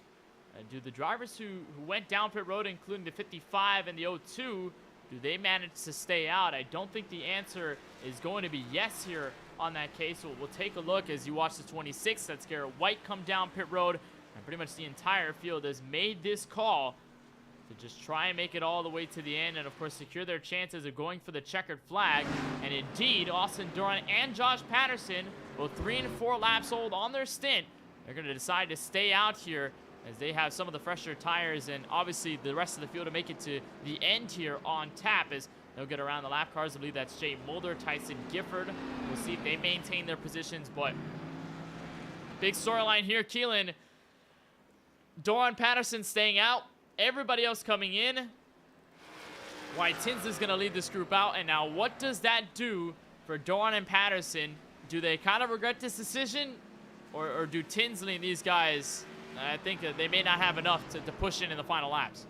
do the drivers who went down pit road, including the 55 and the 02, do they manage to stay out? I don't think the answer is going to be yes here on that case. So we'll take a look as you watch the 26. That's Garrett White come down pit road. And pretty much the entire field has made this call to just try and make it all the way to the end. And, of course, secure their chances of going for the checkered flag. And, indeed, Austin Doran and Josh Patterson, both 3 and 4 laps old on their stint, they're going to decide to stay out here as they have some of the fresher tires, and obviously the rest of the field to make it to the end here on tap as they'll get around the lap cars. I believe that's Jay Mulder, Tyson Gifford. We'll see if they maintain their positions, but big storyline here, Keelan. Doran Patterson staying out, everybody else coming in. Wyatt Tinsley's going to lead this group out, and now what does that do for Doran and Patterson? Do they kind of regret this decision, or do Tinsley and these guys, I think they may not have enough to push in the final laps?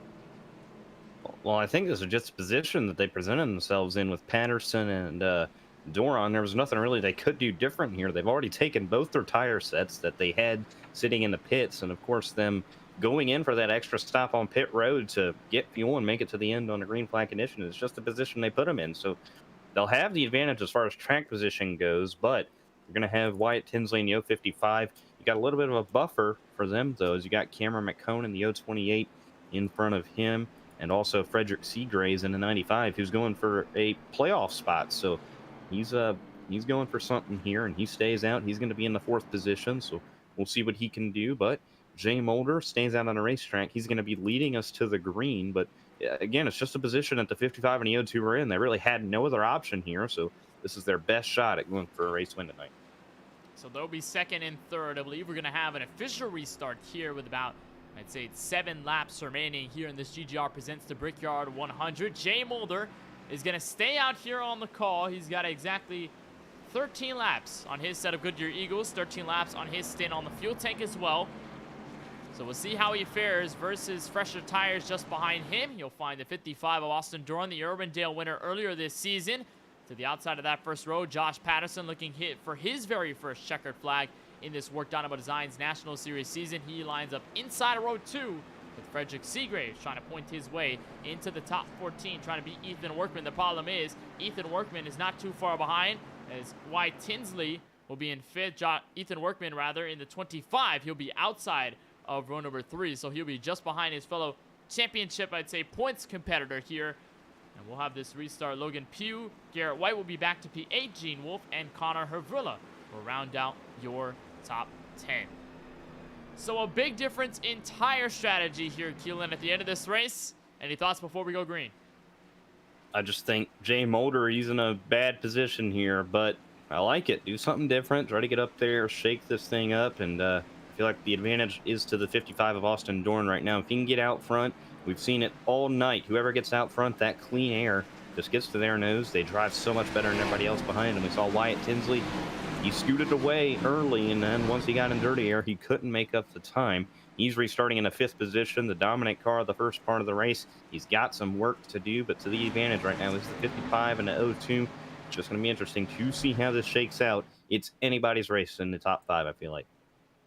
Well, I think this is just a position that they presented themselves in with Patterson and Doran. There was nothing really they could do different here. They've already taken both their tire sets that they had sitting in the pits, and of course them going in for that extra stop on pit road to get fuel and make it to the end on a green flag condition is just the position they put them in. So they'll have the advantage as far as track position goes, but You're going to have Wyatt Tinsley in the 055. You got a little bit of a buffer for them, though, as you got Cameron McCone in the 028 in front of him, and also Frederick Seagraves in the 95, who's going for a playoff spot. So he's going for something here, and he stays out. He's going to be in the 4th position, so we'll see what he can do. But Jay Mulder stays out on the racetrack. He's going to be leading us to the green, but again, it's just a position that the 55 and the 02 were in. They really had no other option here, so this is their best shot at going for a race win tonight. So they'll be 2nd and 3rd. I believe we're going to have an official restart here with about, I'd say, 7 laps remaining here in this GGR Presents the Brickyard 100. Jay Mulder is going to stay out here on the call. He's got exactly 13 laps on his set of Goodyear Eagles, 13 laps on his stint on the fuel tank as well. So we'll see how he fares versus fresher tires just behind him. You'll find the 55 of Austin Doran, the Urbandale winner earlier this season. To the outside of that first row, Josh Patterson looking hit for his very first checkered flag in this WORC Dynamo Designs National Series season. He lines up inside of row 2 with Frederick Seagraves trying to point his way into the top 14, trying to beat Ethan Workman. The problem is Ethan Workman is not too far behind, as Wyatt Tinsley will be in 5th. Ethan Workman, rather, in the 25. He'll be outside of row number 3, so he'll be just behind his fellow championship, I'd say, points competitor here. And we'll have this restart. Logan Pugh, Garrett White will be back to P8. Gene Wolfe and Connor Hervrilla will round out your top 10. So a big difference in tire strategy here, Keelan, at the end of this race. Any thoughts before we go green? I just think Jay Mulder, he's in a bad position here, but I like it. Do something different. Try to get up there, shake this thing up, and I feel like the advantage is to the 55 of Austin Doran right now. If he can get out front, we've seen it all night. Whoever gets out front, that clean air just gets to their nose. They drive so much better than everybody else behind them. We saw Wyatt Tinsley. He scooted away early, and then once he got in dirty air, he couldn't make up the time. He's restarting in the 5th position, the dominant car of the first part of the race. He's got some work to do, but to the advantage right now is the 55 and the 02. It's just going to be interesting to see how this shakes out. It's anybody's race in the top 5, I feel like.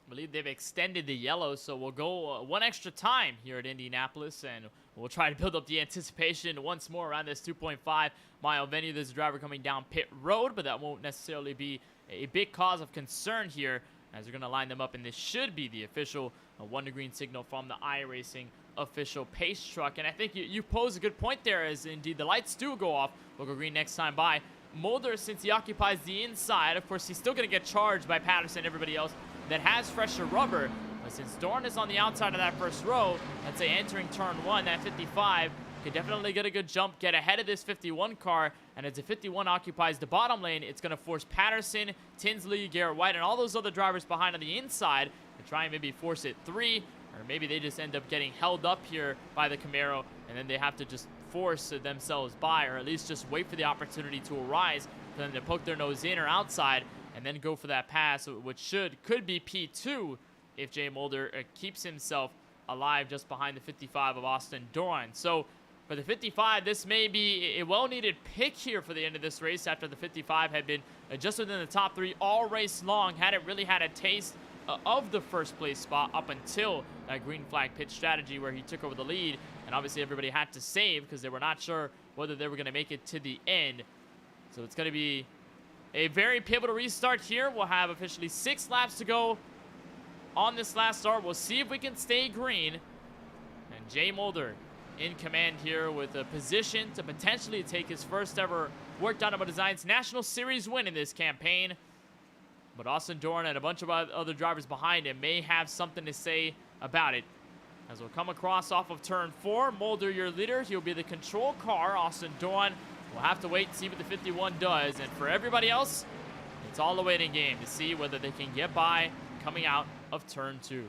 I believe they've extended the yellow, so we'll go one extra time here at Indianapolis, and we'll try to build up the anticipation once more around this 2.5-mile venue. There's a driver coming down pit road, but that won't necessarily be a big cause of concern here, as we're going to line them up, and this should be the official 1 to green signal from the iRacing official pace truck. And I think you pose a good point there, as indeed the lights do go off. We'll go green next time by. Mulder, since he occupies the inside, of course, he's still going to get charged by Patterson and everybody else that has fresher rubber. But since Doran is on the outside of that first row, let's say entering turn 1, that 55 could definitely get a good jump, get ahead of this 51 car. And as the 51 occupies the bottom lane, it's going to force Patterson, Tinsley, Garrett White, and all those other drivers behind on the inside to try and maybe force it 3, or maybe they just end up getting held up here by the Camaro, and then they have to just force themselves by, or at least just wait for the opportunity to arise for them to poke their nose in or outside and then go for that pass, which could be P2 if Jay Mulder keeps himself alive just behind the 55 of Austin Doran. So for the 55, this may be a well-needed pick here for the end of this race, after the 55 had been just within the top 3 all race long, hadn't really had a taste of the first place spot up until that green flag pit strategy where he took over the lead, and obviously everybody had to save because they were not sure whether they were going to make it to the end. So it's going to be a very pivotal restart here. We'll have officially 6 laps to go on this last start. We'll see if we can stay green, and Jay Mulder in command here with a position to potentially take his first ever WORC Dynamo Designs National Series win in this campaign. But Austin Doran and a bunch of other drivers behind him may have something to say about it. As we'll come across off of turn 4, Mulder, your leader. He'll be the control car. Austin Doran will have to wait and see what the 51 does. And for everybody else, it's all a waiting game to see whether they can get by coming out of turn 2.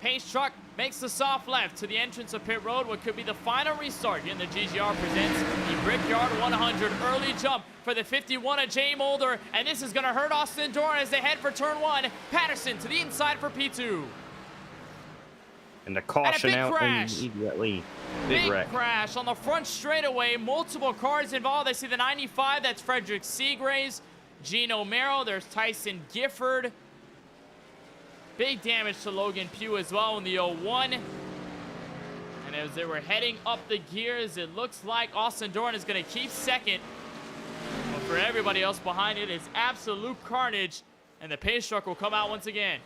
Pace truck makes the soft left to the entrance of pit road. What could be the final restart here in the GGR presents the Brickyard 100. Early jump for the 51 of Jay Mulder, and this is going to hurt Austin Doran as they head for turn 1. Patterson to the inside for P2. And the caution and a big out crash. Immediately. Big wreck. crash on the front straightaway. Multiple cars involved. I see the 95. That's Frederick Seagraves. Gene O'Merrill. There's Tyson Gifford. Big damage to Logan Pugh as well in the 01. And as they were heading up the gears, it looks like Austin Doran is going to keep second. Well, for everybody else behind it, it's absolute carnage, and the pace truck will come out once again.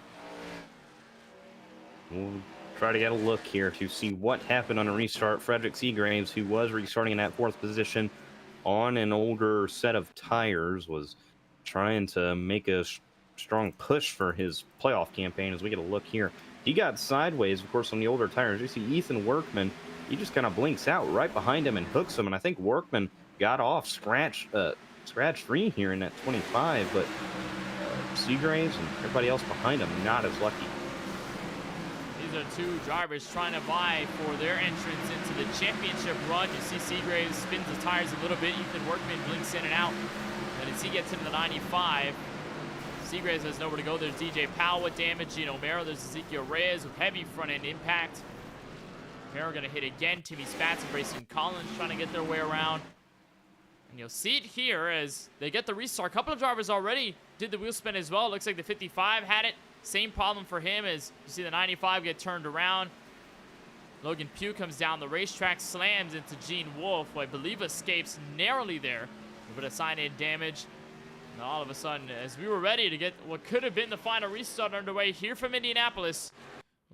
We'll try to get a look here to see what happened on a restart. Frederick Seagraves, who was restarting in that fourth position on an older set of tires, was trying to make a strong push for his playoff campaign. As we get a look here, he got sideways, of course, on the older tires. You see Ethan Workman, he just kind of blinks out right behind him and hooks him, and I think Workman got off scratch-free here in that 25, but Seagraves and everybody else behind him not as lucky. These are two drivers trying to vie for their entrance into the championship run. You see Seagraves spins the tires a little bit. Ethan Workman blinks in and out, and as he gets into the 95, Seagraves has nowhere to go. There's DJ Powell with damage, Gino Mero. There's Ezekiel Reyes with heavy front-end impact. Mero going to hit again. Timmy Spatz and Grayson Collins trying to get their way around. And you'll see it here as they get the restart. A couple of drivers already did the wheel spin as well. Looks like the 55 had it. Same problem for him as you see the 95 get turned around. Logan Pugh comes down the racetrack, slams into Gene Wolfe, who I believe escapes narrowly there. But a sign-in damage. And all of a sudden, as we were ready to get what could have been the final restart underway here from Indianapolis,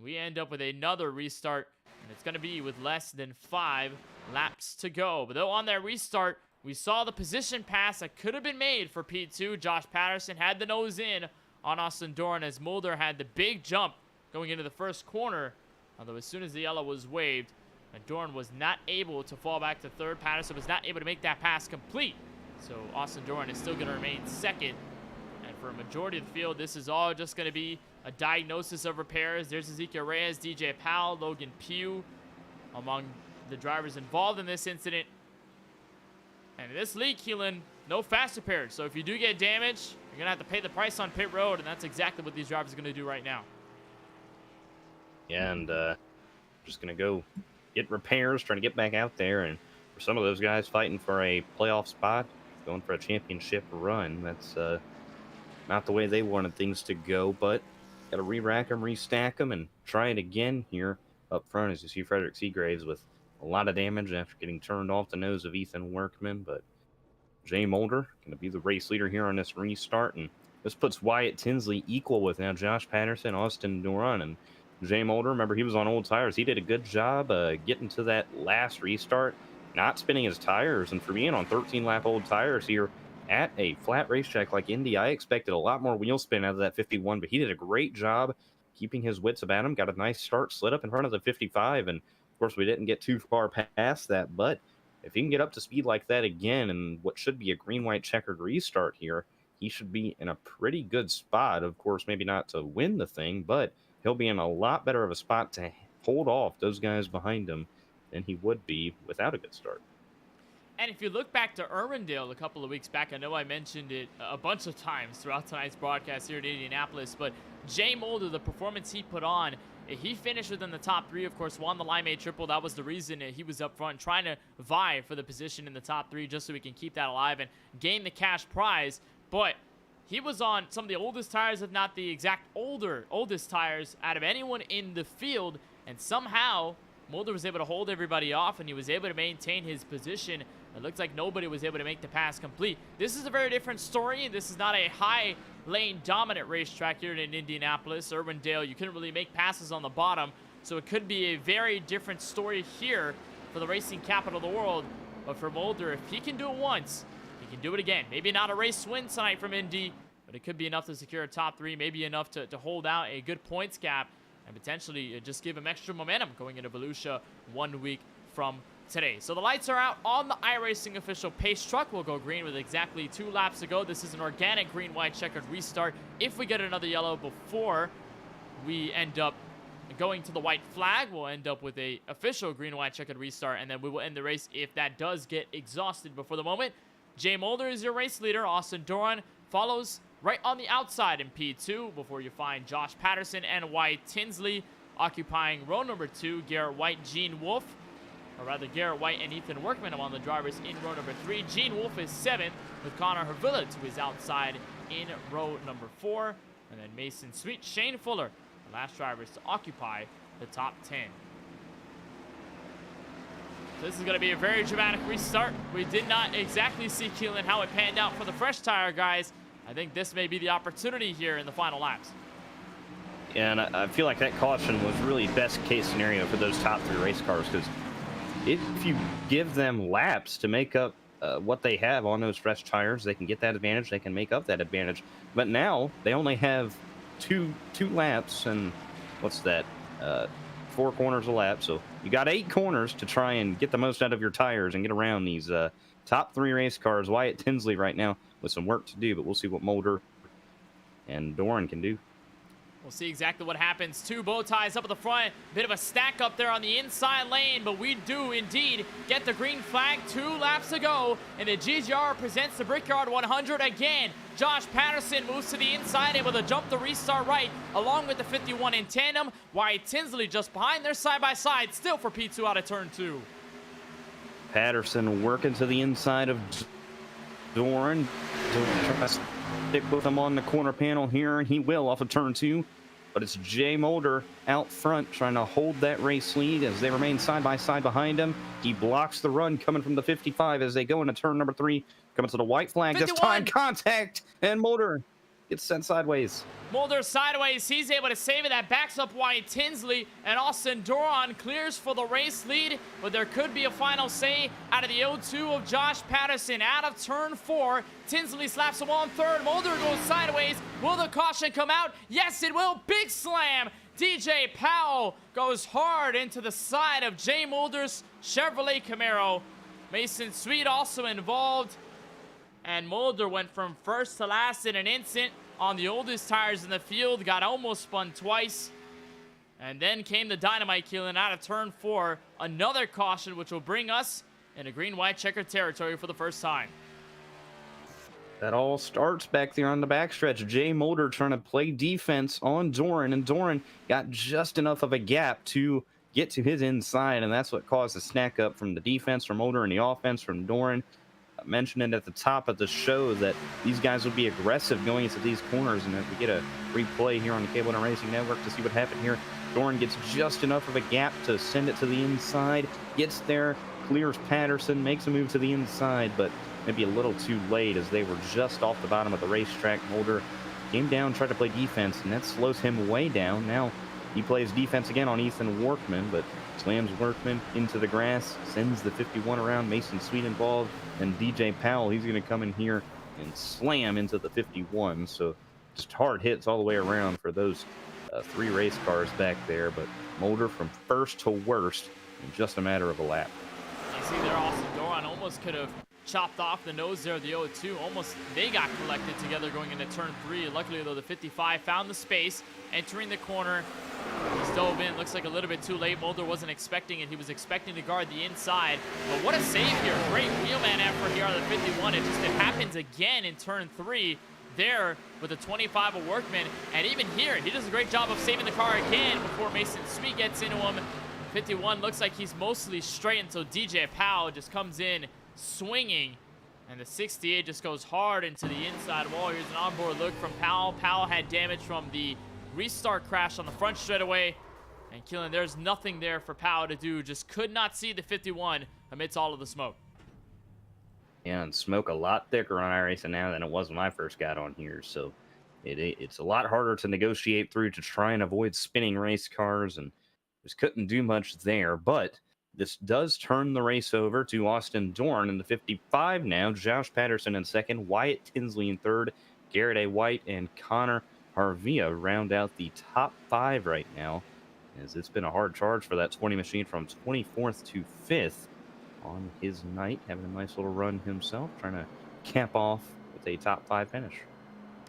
we end up with another restart. And it's going to be with less than 5 laps to go. But though on that restart, we saw the position pass that could have been made for P2. Josh Patterson had the nose in on Austin Doran as Mulder had the big jump going into the first corner. Although as soon as the yellow was waved, Doran was not able to fall back to third. Patterson was not able to make that pass complete. So Austin Doran is still going to remain second. And for a majority of the field, this is all just going to be a diagnosis of repairs. There's Ezekiel Reyes, DJ Powell, Logan Pugh among the drivers involved in this incident. And this leak, Keelan, no fast repairs. So if you do get damage, you're going to have to pay the price on pit road, and that's exactly what these drivers are going to do right now. Yeah, and just going to go get repairs, trying to get back out there. And for some of those guys fighting for a playoff spot, going for a championship run, that's not the way they wanted things to go. But got to re-rack them, restack them, and try it again here up front. As you see Frederick Seagraves with a lot of damage after getting turned off the nose of Ethan Workman. But Jay Mulder going to be the race leader here on this restart. And this puts Wyatt Tinsley equal with now Josh Patterson, Austin Doran, and Jay Mulder. Remember, he was on old tires. He did a good job getting to that last restart, not spinning his tires. And for being on 13-lap old tires here at a flat racetrack like Indy, I expected a lot more wheel spin out of that 51, but he did a great job keeping his wits about him. Got a nice start, slid up in front of the 55, and of course we didn't get too far past that. But if he can get up to speed like that again in what should be a green-white checkered restart here, he should be in a pretty good spot. Of course, maybe not to win the thing, but he'll be in a lot better of a spot to hold off those guys behind him than he would be without a good start. And if you look back to Irwindale a couple of weeks back, I know I mentioned it a bunch of times throughout tonight's broadcast here in Indianapolis, but Jay Mulder, the performance he put on, he finished within the top 3, of course, won the Limeade Triple. That was the reason he was up front, trying to vie for the position in the top 3 just so we can keep that alive and gain the cash prize. But he was on some of the oldest tires, if not the exact oldest tires out of anyone in the field, and somehow Mulder was able to hold everybody off, and he was able to maintain his position. It looks like nobody was able to make the pass complete. This is a very different story. This is not a high lane dominant racetrack here in Indianapolis. Irwindale, you couldn't really make passes on the bottom, so it could be a very different story here for the racing capital of the world. But for Mulder, if he can do it once, he can do it again. Maybe not a race win tonight from Indy, but it could be enough to secure a top 3, maybe enough to hold out a good points gap and potentially just give him extra momentum going into Volusia 1 week from today. So the lights are out on the iRacing official pace truck. We'll go green with exactly 2 laps to go. This is an organic green-white checkered restart. If we get another yellow before we end up going to the white flag, we'll end up with a official green-white checkered restart, and then we will end the race if that does get exhausted. But for the moment, Jay Mulder is your race leader. Austin Doran follows right on the outside in P2 before you find Josh Patterson and Wyatt Tinsley occupying row number 2. Garrett White, Gene Wolfe, or rather Garrett White and Ethan Workman among the drivers in row number 3. Gene Wolfe is 7th with Connor Hervilla to his outside in row number 4. And then Mason Sweet, Shane Fuller, the last drivers to occupy the top 10. This is going to be a very dramatic restart. We did not exactly see, Keelan, how it panned out for the fresh tire guys. I think this may be the opportunity here in the final laps. Yeah, and I feel like that caution was really best case scenario for those top 3 race cars, because if you give them laps to make up what they have on those fresh tires, they can get that advantage. They can make up that advantage. But now they only have two laps, and what's that? 4 corners a lap. So you got 8 corners to try and get the most out of your tires and get around these top 3 race cars. Wyatt Tinsley right now with some work to do, but we'll see what Mulder and Doran can do. We'll see exactly what happens. 2 bow ties up at the front. Bit of a stack up there on the inside lane, but we do indeed get the green flag. 2 laps to go, and the GGR presents the Brickyard 100 again. Josh Patterson moves to the inside, able to jump the restart right, along with the 51 in tandem. Wyatt Tinsley just behind their side-by-side, still for P2 out of turn 2. Patterson working to the inside of Doran. Stick with him on the corner panel here, and he will off of turn 2. But it's Jay Mulder out front trying to hold that race lead as they remain side by side behind him. He blocks the run coming from the 55 as they go into turn number 3. Coming to the white flag 51. this time. Contact, and Mulder gets sent sideways. Mulder sideways, he's able to save it. That backs up Wyatt Tinsley, and Austin Doron clears for the race lead, but there could be a final say out of the 0-2 of Josh Patterson. Out of turn 4, Tinsley slaps him on third. Mulder goes sideways. Will the caution come out? Yes, it will. Big slam. DJ Powell goes hard into the side of Jay Mulder's Chevrolet Camaro. Mason Sweet also involved, and Mulder went from first to last in an instant on the oldest tires in the field, got almost spun twice. And then came the dynamite, Keelan, out of turn 4. Another caution, which will bring us into green-white checkered territory for the first time. That all starts back there on the backstretch. Jay Mulder trying to play defense on Doran, and Doran got just enough of a gap to get to his inside, and that's what caused the snack up from the defense from Mulder and the offense from Doran. I mentioned it at the top of the show that these guys would be aggressive going into these corners, and as we get a replay here on the KBueno Racing Network to see what happened here, Doran gets just enough of a gap to send it to the inside, gets there, clears Patterson, makes a move to the inside, but maybe a little too late as they were just off the bottom of the racetrack. Mulder came down, tried to play defense, and that slows him way down. Now he plays defense again on Ethan Workman, but slams Workman into the grass, sends the 51 around. Mason Sweet involved, and DJ Powell, he's going to come in here and slam into the 51. So just hard hits all the way around for those 3 race cars back there. But Mulder from first to worst in just a matter of a lap. You see there, Austin Doran almost could have chopped off the nose there of the 0-2. Almost they got collected together going into turn 3. Luckily, though, the 55 found the space, entering the corner. He dove in. Looks like a little bit too late. Mulder wasn't expecting it. He was expecting to guard the inside. But what a save here. Great wheelman effort here on the 51. It happens again in turn 3 there with the 25 of Workman. And even here, he does a great job of saving the car again before Mason Sweet gets into him. 51 looks like he's mostly straight until DJ Powell just comes in swinging. And the 68 just goes hard into the inside wall. Here's an onboard look from Powell. Powell had damage from the restart crash on the front straightaway. And Keelan, there's nothing there for Powell to do. Just could not see the 51 amidst all of the smoke. Yeah, and smoke a lot thicker on iRacing now than it was when I first got on here. So it's a lot harder to negotiate through to try and avoid spinning race cars, and just couldn't do much there. But this does turn the race over to Austin Doran in the 55 now. Josh Patterson in second, Wyatt Tinsley in third, Garrett A. White and Connor Harvia round out the top 5 right now, as it's been a hard charge for that 20 machine from 24th to 5th on his night, having a nice little run himself, trying to cap off with a top 5 finish.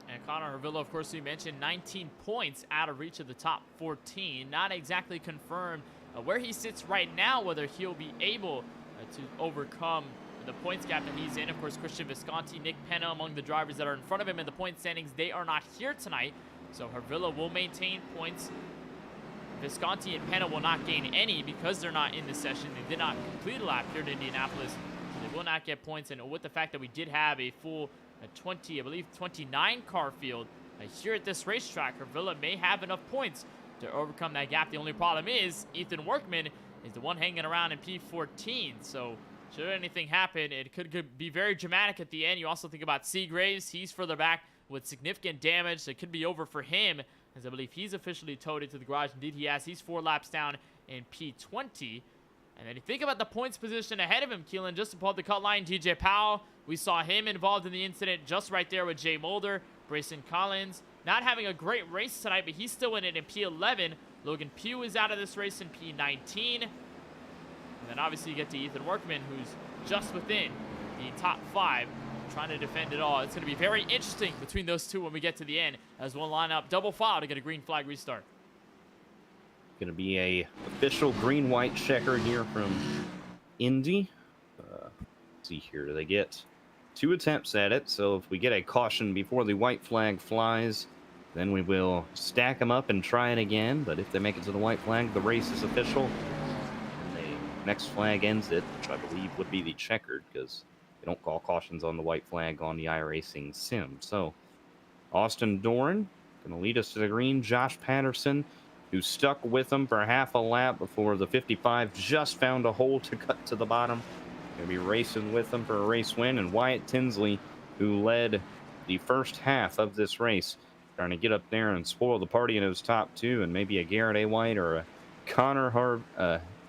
And Connor Harvilla, of course, we mentioned 19 points out of reach of the top 14. Not exactly confirmed where he sits right now, whether he'll be able to overcome the points gap that he's in. Of course, Christian Visconti, Nick Penna among the drivers that are in front of him in the point standings. They are not here tonight, so Harvilla will maintain points. Visconti and Penna will not gain any because they're not in this session. They did not complete a lap here at Indianapolis, so they will not get points. And with the fact that we did have a full 29 car field here at this racetrack, Harvilla may have enough points to overcome that gap. The only problem is Ethan Workman is the one hanging around in P14. So should anything happen, it could be very dramatic at the end. You also think about Seagraves. He's further back with significant damage, so it could be over for him, as I believe he's officially towed into the garage. Indeed, he has. He's 4 laps down in P20. And then you think about the points position ahead of him, Keelan, just above the cut line, TJ Powell. We saw him involved in the incident just right there with Jay Mulder. Brayson Collins not having a great race tonight, but he's still in it in P11. Logan Pugh is out of this race in P19. And then obviously you get to Ethan Workman, who's just within the top 5, trying to defend it all. It's going to be very interesting between those two when we get to the end, as we'll line up double file to get a green flag restart. Going to be a official green-white checker here from Indy. Let's see here, do they get 2 attempts at it? So if we get a caution before the white flag flies, then we will stack them up and try it again. But if they make it to the white flag, the race is official. And the next flag ends it, which I believe would be the checkered, because they don't call cautions on the white flag on the iRacing sim. So Austin Doran going to lead us to the green. Josh Patterson, who stuck with them for half a lap before the 55 just found a hole to cut to the bottom. Going to be racing with them for a race win. And Wyatt Tinsley, who led the first half of this race, trying to get up there and spoil the party in those top 2, and maybe a Garrett A. White or a Connor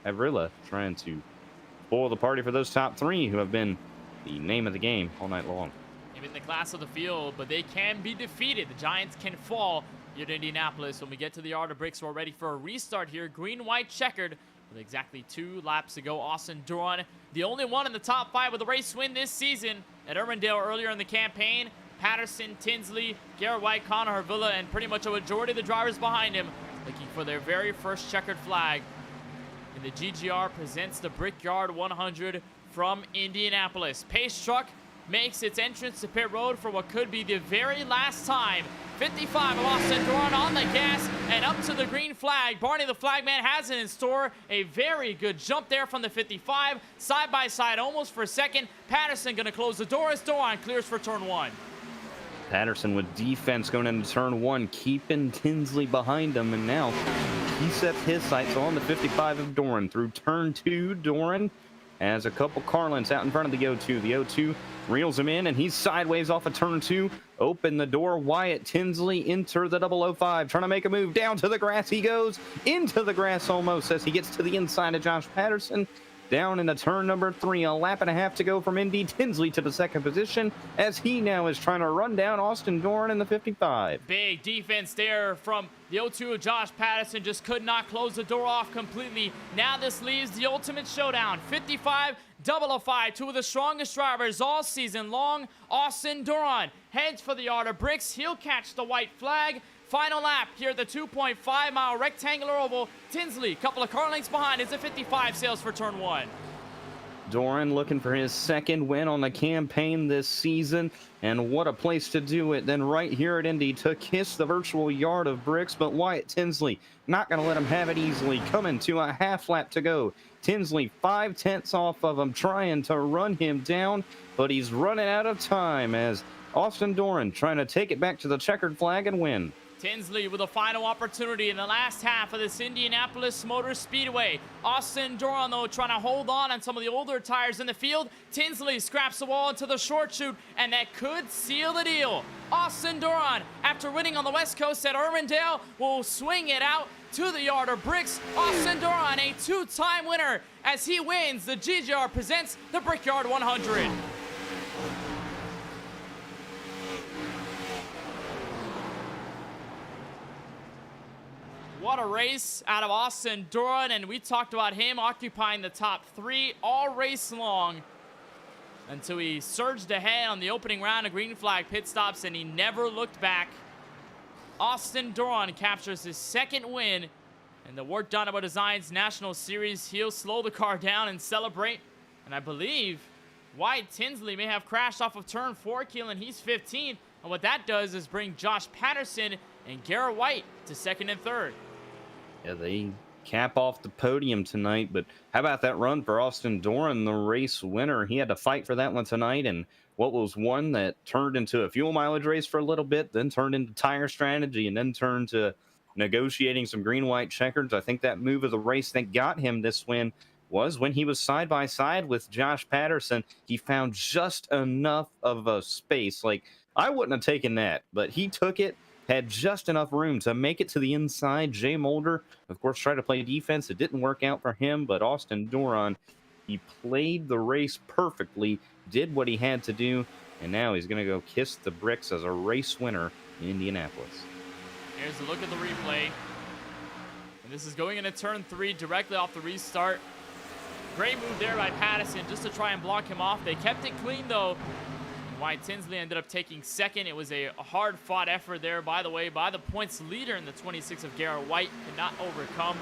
Avrilla trying to spoil the party for those top 3, who have been the name of the game all night long. Even the class of the field, but they can be defeated. The Giants can fall here at Indianapolis. When we get to the Yard of Bricks, we're ready for a restart here. Green-white checkered with exactly 2 laps to go. Austin Doran, the only one in the top 5 with a race win this season. At Irwindale earlier in the campaign, Patterson, Tinsley, Garrett White, Connor Hervilla, and pretty much a majority of the drivers behind him looking for their very first checkered flag. And the GGR presents the Brickyard 100 from Indianapolis. Pace truck makes its entrance to pit road for what could be the very last time. 55 of Austin Doran on the gas and up to the green flag. Barney the flagman has it in store. A very good jump there from the 55. Side by side almost for a second. Patterson going to close the door as Doran clears for turn 1. Patterson with defense going into turn 1, keeping Tinsley behind him, and now he sets his sights on the 55 of Doran through turn 2. Doran has a couple car lengths out in front of the O2. The O2 reels him in, and he's sideways off of turn 2. Open the door. Wyatt Tinsley enter the 005, trying to make a move. Down to the grass he goes. Into the grass almost as he gets to the inside of Josh Patterson. Down into turn number 3, a lap and a half to go from Indy. Tinsley to the 2nd position as he now is trying to run down Austin Doran in the 55. Big defense there from the O2 of Josh Patterson. Just could not close the door off completely. Now this leaves the ultimate showdown. 55, 005, 2 of the strongest drivers all season long. Austin Doran heads for the Yard of Bricks. He'll catch the white flag. Final lap here at the 2.5-mile rectangular oval. Tinsley, couple of car lengths behind as the 55 sails for turn 1. Doran looking for his 2nd win on the campaign this season, and what a place to do it. Then right here at Indy to kiss the virtual Yard of Bricks, but Wyatt Tinsley not going to let him have it easily. Coming to a half lap to go. Tinsley 5/10 off of him, trying to run him down, but he's running out of time as Austin Doran trying to take it back to the checkered flag and win. Tinsley with a final opportunity in the last half of this Indianapolis Motor Speedway. Austin Doran, though, trying to hold on some of the older tires in the field. Tinsley scraps the wall into the short chute, and that could seal the deal. Austin Doran, after winning on the West Coast at Irwindale, will swing it out to the Yard of Bricks. Austin Doran, a 2-time winner, as he wins. The GGR presents the Brickyard 100. What a race out of Austin Doran, and we talked about him occupying the top 3 all race long until he surged ahead on the opening round of green flag pit stops, and he never looked back. Austin Doran captures his 2nd win in the WORC Dynamo Designs National Series. He'll slow the car down and celebrate, and I believe Wyatt Tinsley may have crashed off of turn 4, Keelan. He's 15, and what that does is bring Josh Patterson and Garrett White to 2nd and 3rd. Yeah, they cap off the podium tonight, but how about that run for Austin Doran, the race winner? He had to fight for that one tonight, and what was one that turned into a fuel mileage race for a little bit, then turned into tire strategy, and then turned to negotiating some green-white checkers. I think that move of the race that got him this win was when he was side by side with Josh Patterson. He found just enough of a space. Like, I wouldn't have taken that, but he took it, had just enough room to make it to the inside. Jay Mulder, of course, tried to play defense. It didn't work out for him, but Austin Doran, he played the race perfectly, did what he had to do, and now he's going to go kiss the bricks as a race winner in Indianapolis. Here's a look at the replay. And this is going into turn 3 directly off the restart. Great move there by Patterson just to try and block him off. They kept it clean, though. Wyatt Tinsley ended up taking second. It was a hard-fought effort there, by the way, by the points leader in the 26 of Garrett White. Could not overcome.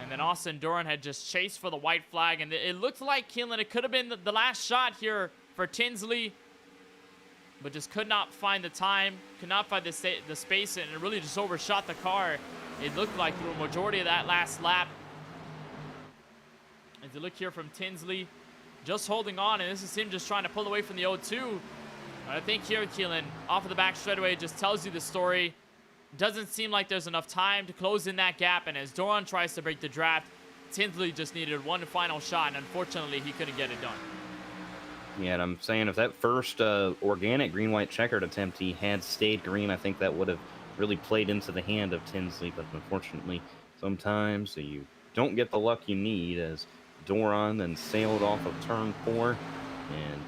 And then Austin Doran had just chased for the white flag. And it looked like, Keelan, it could have been the last shot here for Tinsley, but just could not find the time, could not find the space, and it really just overshot the car. It looked like through a majority of that last lap. As you look here from Tinsley, just holding on, and this is him just trying to pull away from the 0-2. But I think here, Keelan, off of the back straightaway, just tells you the story. Doesn't seem like there's enough time to close in that gap, and as Doran tries to break the draft, Tinsley just needed one final shot, and unfortunately, he couldn't get it done. Yeah, and I'm saying if that first organic green-white checkered attempt he had stayed green, I think that would have really played into the hand of Tinsley. But unfortunately, sometimes you don't get the luck you need, as Doran then sailed off of turn 4, and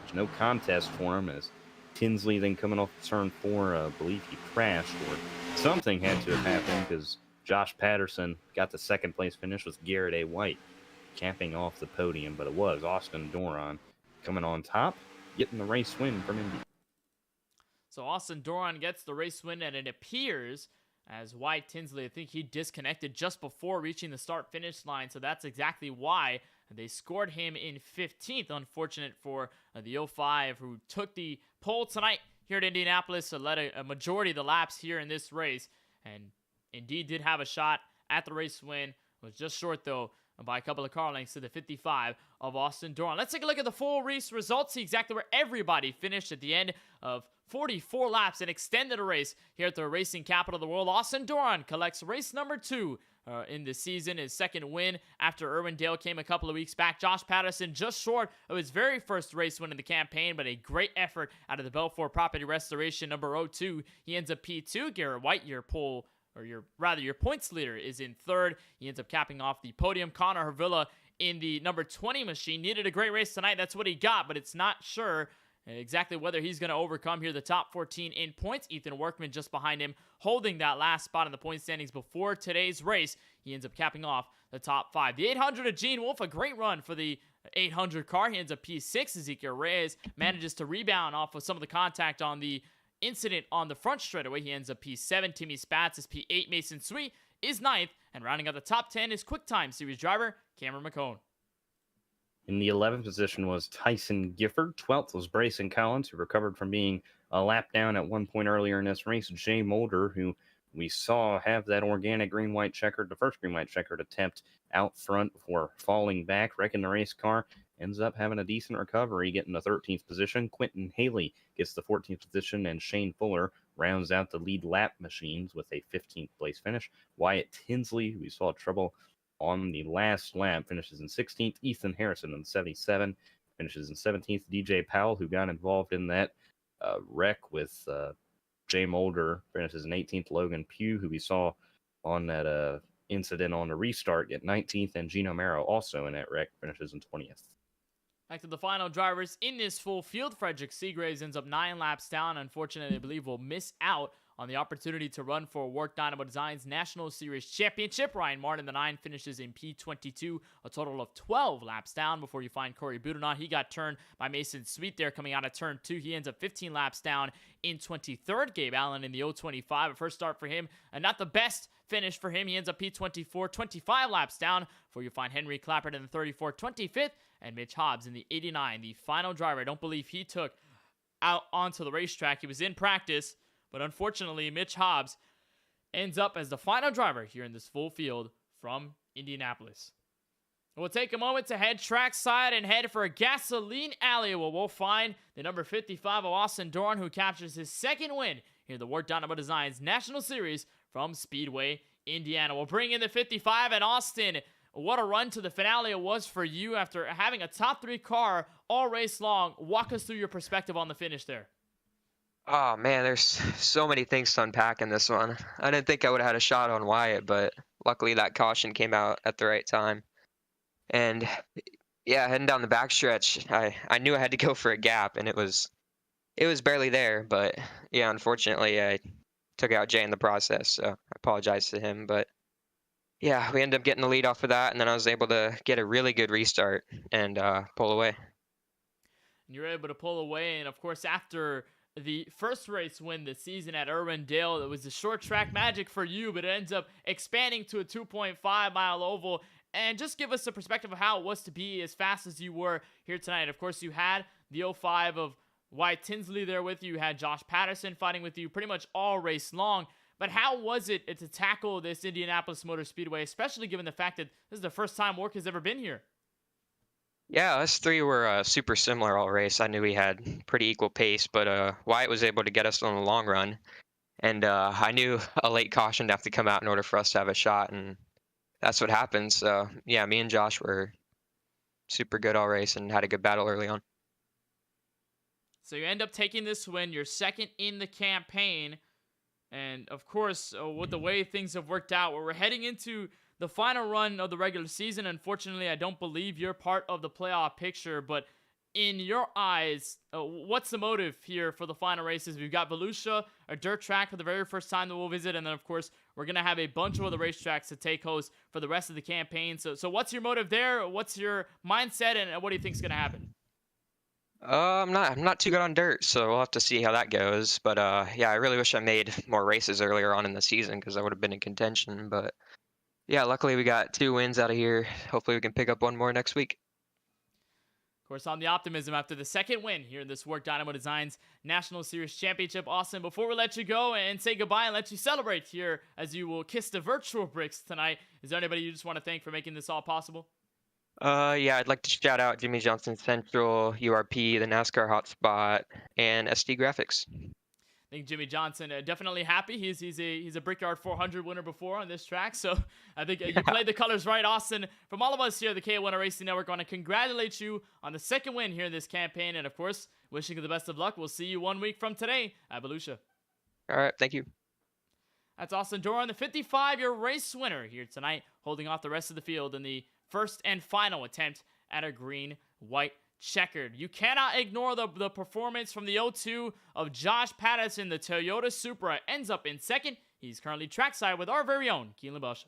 there's no contest for him, as Tinsley then coming off of turn 4, I believe he crashed, or something had to have happened, because Josh Patterson got the second place finish with Garrett A. White capping off the podium, but it was Austin Doran coming on top, getting the race win from Indy. So Austin Doran gets the race win, and it appears as Wyatt Tinsley, I think he disconnected just before reaching the start-finish line, so that's exactly why they scored him in 15th. Unfortunate for the 05, who took the pole tonight here at Indianapolis, so led a majority of the laps here in this race, and indeed did have a shot at the race win. Was just short, though, by a couple of car lengths to the 55 of Austin Doran. Let's take a look at the full race results, see exactly where everybody finished at the end of 44 laps and extended a race here at the racing capital of the world. Austin Doran collects race number 2 in the season, his second win after Irwindale came a couple of weeks back. Josh Patterson just short of his very first race win in the campaign, but a great effort out of the Belfort Property Restoration number 02. He ends up P2. Garrett White, your points leader, is in 3rd. He ends up capping off the podium. Connor Hervilla in the number 20 machine needed a great race tonight. That's what he got, but it's not sure exactly whether he's going to overcome here the top 14 in points. Ethan Workman just behind him, holding that last spot in the point standings before today's race. He ends up capping off the top 5. The 800 of Gene Wolf, a great run for the 800 car. He ends up P6. Ezekiel Reyes manages to rebound off of some of the contact on the incident on the front straightaway. He ends up P7. Timmy Spatz is P8. Mason Sweet is 9th. And rounding out the top 10 is QuickTime Series driver Cameron McCone. In the 11th position was Tyson Gifford. 12th was Brayson Collins, who recovered from being a lap down at one point earlier in this race. Jay Mulder, who we saw have that organic green-white checkered, the first green-white checkered attempt out front before falling back, wrecking the race car, ends up having a decent recovery, getting the 13th position. Quentin Haley gets the 14th position, and Shane Fuller rounds out the lead lap machines with a 15th place finish. Wyatt Tinsley, who we saw trouble on the last lap, finishes in 16th. Ethan Harrison in 77 finishes in 17th. DJ Powell, who got involved in that wreck with Jay Mulder, finishes in 18th. Logan Pugh, who we saw on that incident on the restart, get 19th. And Gino Mero, also in that wreck, finishes in 20th. Back to the final drivers in this full field. Frederick Seagraves ends up 9 laps down. Unfortunately, I believe will miss out on the opportunity to run for WORC Dynamo Designs National Series Championship. Ryan Martin, the 9, finishes in P22, a total of 12 laps down before you find Corey Boudinot. He got turned by Mason Sweet there coming out of turn 2. He ends up 15 laps down in 23rd. Gabe Allen in the 025, a first start for him, and not the best finish for him. He ends up P24, 25 laps down before you find Henry Clappert in the 34, 25th, and Mitch Hobbs in the 89, the final driver. I don't believe he took out onto the racetrack. He was in practice, but unfortunately, Mitch Hobbs ends up as the final driver here in this full field from Indianapolis. We'll take a moment to head trackside and head for a gasoline alley where we'll find the number 55 of Austin Doran, who captures his second win here in the WORC Dynamo Designs National Series from Speedway, Indiana. We'll bring in the 55, and Austin, what a run to the finale it was for you after having a top 3 car all race long. Walk us through your perspective on the finish there. Oh man, there's so many things to unpack in this one. I didn't think I would have had a shot on Wyatt, but luckily that caution came out at the right time. And yeah, heading down the backstretch, I knew I had to go for a gap, and it was barely there. But yeah, unfortunately, I took out Jay in the process, so I apologize to him. But yeah, we ended up getting the lead off of that, and then I was able to get a really good restart and pull away. And you're able to pull away, and of course, after the first race win this season at Irwindale, it was the short track magic for you, but it ends up expanding to a 2.5-mile oval. And just give us a perspective of how it was to be as fast as you were here tonight. Of course, you had the 05 of Wyatt Tinsley there with you. You had Josh Patterson fighting with you pretty much all race long. But how was it to tackle this Indianapolis Motor Speedway, especially given the fact that this is the first time WORC has ever been here? Yeah, us three were super similar all race. I knew we had pretty equal pace, but Wyatt was able to get us on the long run. And I knew a late caution would have to come out in order for us to have a shot, and that's what happened. So yeah, me and Josh were super good all race and had a good battle early on. So you end up taking this win, your second in the campaign. And of course, with the way things have worked out, we're heading into the final run of the regular season. Unfortunately, I don't believe you're part of the playoff picture, but in your eyes, what's the motive here for the final races? We've got Volusia, a dirt track for the very first time that we'll visit, and then, of course, we're going to have a bunch of other racetracks to take host for the rest of the campaign. So what's your motive there? What's your mindset, and what do you think is going to happen? I'm not too good on dirt, so we'll have to see how that goes. But yeah, I really wish I made more races earlier on in the season because I would have been in contention. But yeah, luckily we got 2 wins out of here. Hopefully we can pick up one more next week. Of course, on the optimism after the second win here in this WORC Dynamo Designs National Series Championship. Austin, before we let you go and say goodbye and let you celebrate here as you will kiss the virtual bricks tonight, is there anybody you just want to thank for making this all possible? Yeah, I'd like to shout out Jimmy Johnson Central, URP, the NASCAR Hotspot, and SD Graphics. I think Jimmy Johnson definitely happy. He's a Brickyard 400 winner before on this track, so I think you played the colors right, Austin. From all of us here at the KBueno Racing Network, I want to congratulate you on the second win here in this campaign, and of course, wishing you the best of luck. We'll see you 1 week from today at Volusia. All right, thank you. That's Austin Doran, the 55-year race winner here tonight, holding off the rest of the field in the first and final attempt at a green-white checkered. You cannot ignore the performance from the 02 of Josh Patterson. The Toyota Supra ends up in second. He's currently trackside with our very own Keelan Belsha.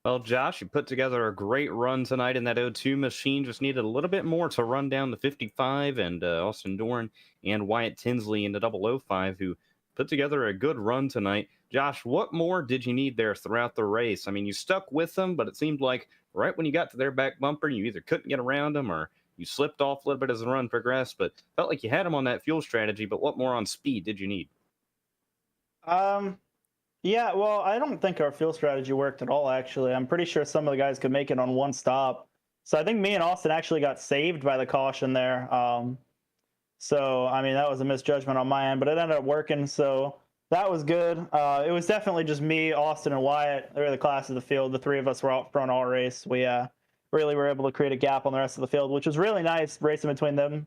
Well, Josh, you put together a great run tonight in that 02 machine. Just needed a little bit more to run down the 55 and Austin Doran and Wyatt Tinsley in the 005, who put together a good run tonight. Josh, what more did you need there throughout the race? I mean, you stuck with them, but it seemed like right when you got to their back bumper, you either couldn't get around them or you slipped off a little bit as the run progressed, but felt like you had them on that fuel strategy. But what more on speed did you need? Yeah, well, I don't think our fuel strategy worked at all, actually. I'm pretty sure some of the guys could make it on one stop. So I think me and Austin actually got saved by the caution there. So, I mean, that was a misjudgment on my end, but it ended up working, so that was good. It was definitely just me, Austin, and Wyatt. They were the class of the field. The three of us were out front all race. We really were able to create a gap on the rest of the field, which was really nice, racing between them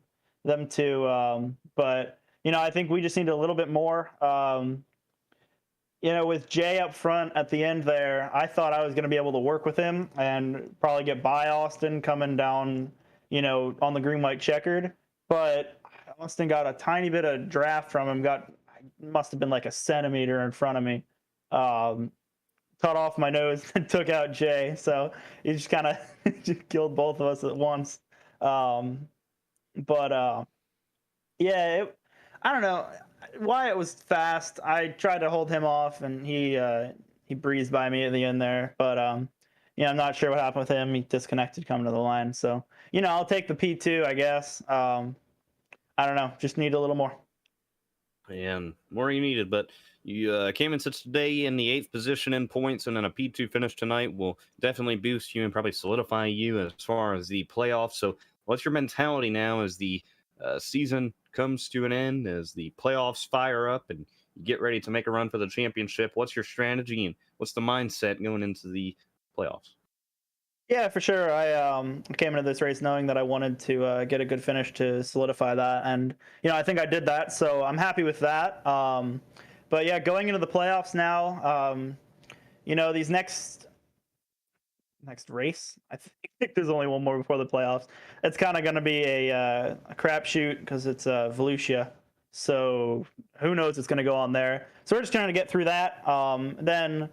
two. But, you know, I think we just need a little bit more. You know, with Jay up front at the end there, I thought I was going to be able to work with him and probably get by Austin coming down, you know, on the green-white checkered. But Austin got a tiny bit of draft from him, must have been like a centimeter in front of me. Cut off my nose and took out Jay. So he just kind of killed both of us at once. Yeah, I don't know. Wyatt was fast. I tried to hold him off, and he breezed by me at the end there. But yeah, I'm not sure what happened with him. He disconnected coming to the line. So, you know, I'll take the P2, I guess. I don't know. Just need a little more. And more you needed, but you came into today in the 8th position in points, and then a P2 finish tonight will definitely boost you and probably solidify you as far as the playoffs. So what's your mentality now as the season comes to an end, as the playoffs fire up and you get ready to make a run for the championship? What's your strategy and what's the mindset going into the playoffs? Yeah, for sure. I came into this race knowing that I wanted to get a good finish to solidify that, and I think I did that, so I'm happy with that. But yeah, going into the playoffs now, these next race, I think there's only one more before the playoffs. It's kind of going to be a crapshoot because it's Volusia, so who knows what's going to go on there. So we're just trying to get through that. Then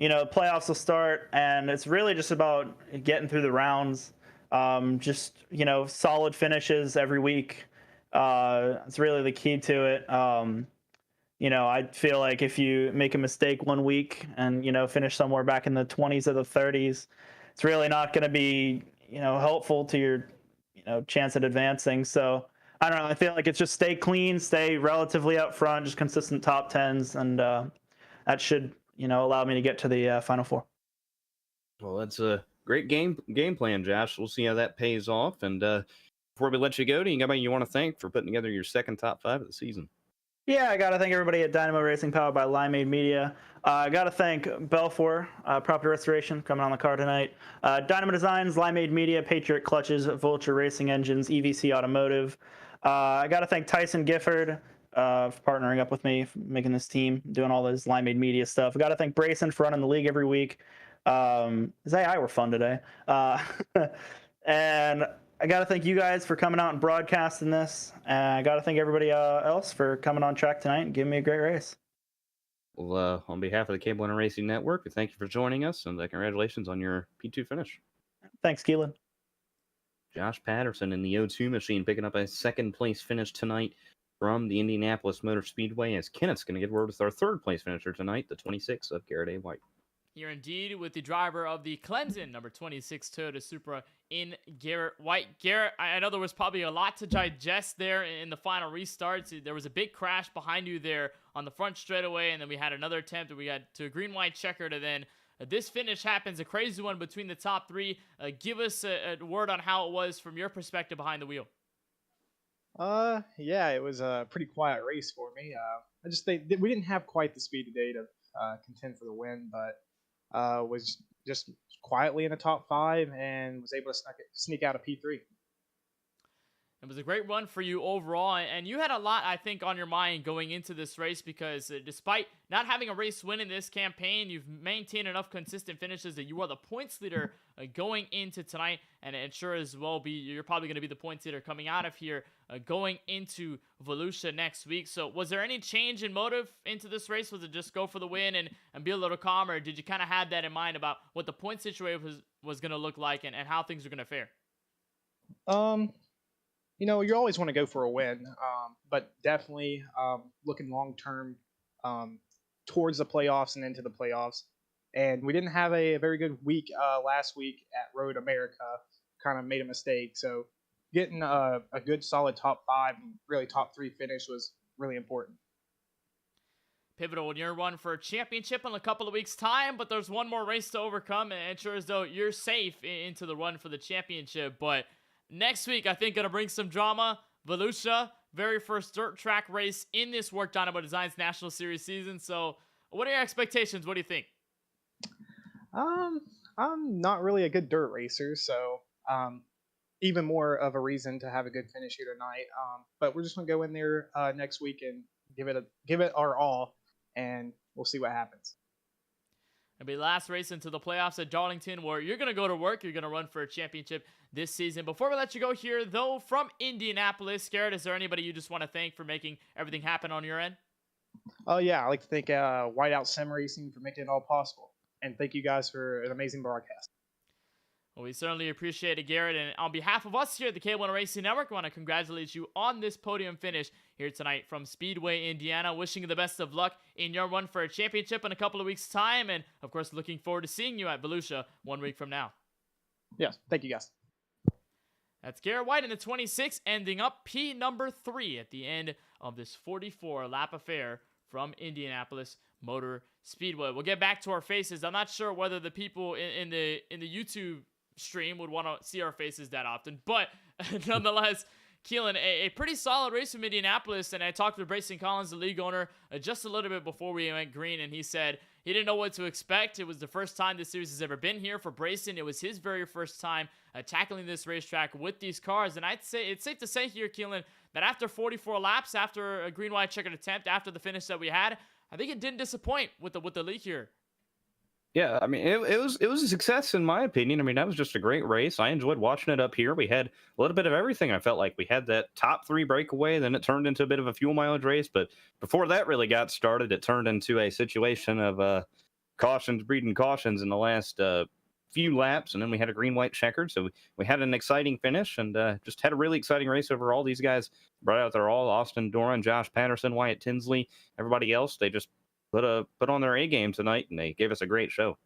playoffs will start, and it's really just about getting through the rounds. Solid finishes every week. It's really the key to it. I feel like if you make a mistake one week and, finish somewhere back in the 20s or the 30s, it's really not going to be, helpful to your, chance at advancing. So I don't know. I feel like it's just stay clean, stay relatively up front, just consistent top 10s. And that should, allow me to get to the Final Four. Well, that's a great game plan, Josh. We'll see how that pays off. And before we let you go, do you got anybody you want to thank for putting together your second top 5 of the season? Yeah, I got to thank everybody at Dynamo Racing, powered by Limeade Media. I got to thank Belfour, Property Restoration, coming on the car tonight. Dynamo Designs, Limeade Media, Patriot Clutches, Vulture Racing Engines, EVC Automotive. I got to thank Tyson Gifford for partnering up with me, for making this team, doing all this Limeade Media stuff. I got to thank Brayson for running the league every week. His AI were fun today. And I got to thank you guys for coming out and broadcasting this. And I got to thank everybody else for coming on track tonight and giving me a great race. Well, on behalf of the KBueno Racing Network, we thank you for joining us, and congratulations on your P2 finish. Thanks, Keelan. Josh Patterson in the O2 machine picking up a second-place finish tonight from the Indianapolis Motor Speedway, as Kenneth's going to get word with our third-place finisher tonight, the 26 of Garrett A. White. Here indeed with the driver of the Clemson number 26 Toyota Supra in Garrett White. Garrett, I know there was probably a lot to digest there in the final restarts. There was a big crash behind you there on the front straightaway, and then we had another attempt, and we got to a green-white checkered, and then this finish happens, a crazy one between the top 3. Give us a word on how it was from your perspective behind the wheel. Yeah, it was a pretty quiet race for me. I just think we didn't have quite the speed today to contend for the win, but was just quietly in the top 5 and was able to sneak out a P3. It was a great run for you overall, and you had a lot, I think, on your mind going into this race because despite not having a race win in this campaign, you've maintained enough consistent finishes that you are the points leader going into tonight, and it sure as well you're probably going to be the points leader coming out of here going into Volusia next week. So was there any change in motive into this race? Was it just go for the win and be a little calmer? Or did you kind of have that in mind about what the point situation was going to look like and how things are going to fare? You always want to go for a win, but definitely looking long-term towards the playoffs and into the playoffs. And we didn't have a very good week last week at Road America. Kind of made a mistake. So getting a good solid top 5 and really top 3 finish was really important. Pivotal in your run for a championship in a couple of weeks' time, but there's one more race to overcome, and sure as though you're safe into the run for the championship. But next week, I think, going to bring some drama. Volusia, very first dirt track race in this WORC Dynamo Designs National Series season. So what are your expectations? What do you think? I'm not really a good dirt racer, so even more of a reason to have a good finish here tonight. But we're just going to go in there next week and give it our all, and we'll see what happens. It'll be last race into the playoffs at Darlington, where you're going to go to work. You're going to run for a championship this season. Before we let you go here, though, from Indianapolis, Garrett, is there anybody you just want to thank for making everything happen on your end? Oh, yeah. I'd like to thank Whiteout Sim Racing for making it all possible. And thank you guys for an amazing broadcast. Well, we certainly appreciate it, Garrett. And on behalf of us here at the KBueno Racing Network, I want to congratulate you on this podium finish here tonight from Speedway, Indiana. Wishing you the best of luck in your run for a championship in a couple of weeks' time. And, of course, looking forward to seeing you at Volusia 1 week from now. Yes, thank you, guys. That's Garrett White in the 26, ending up P number 3 at the end of this 44-lap affair from Indianapolis Motor Speedway. We'll get back to our faces. I'm not sure whether the people in the YouTube stream would want to see our faces that often, but nonetheless, Keelan, a pretty solid race from Indianapolis, and I talked with Brayson Collins, the league owner, just a little bit before we went green, and he said he didn't know what to expect. It was the first time this series has ever been here for Brayson. It was his very first time tackling this racetrack with these cars, and I'd say it's safe to say here, Keelan, that after 44 laps, after a green, white, checkered attempt, after the finish that we had, I think it didn't disappoint with the league here. Yeah, I mean, it was a success in my opinion. I mean, that was just a great race. I enjoyed watching it up here. We had a little bit of everything. I felt like we had that top 3 breakaway, then it turned into a bit of a fuel mileage race. But before that really got started, it turned into a situation of cautions breeding cautions in the last few laps, and then we had a green, white, checkered. So we had an exciting finish and just had a really exciting race overall. These guys brought out their all. Austin, Doran, Josh Patterson, Wyatt Tinsley, everybody else. They just put on their A game tonight, and they gave us a great show.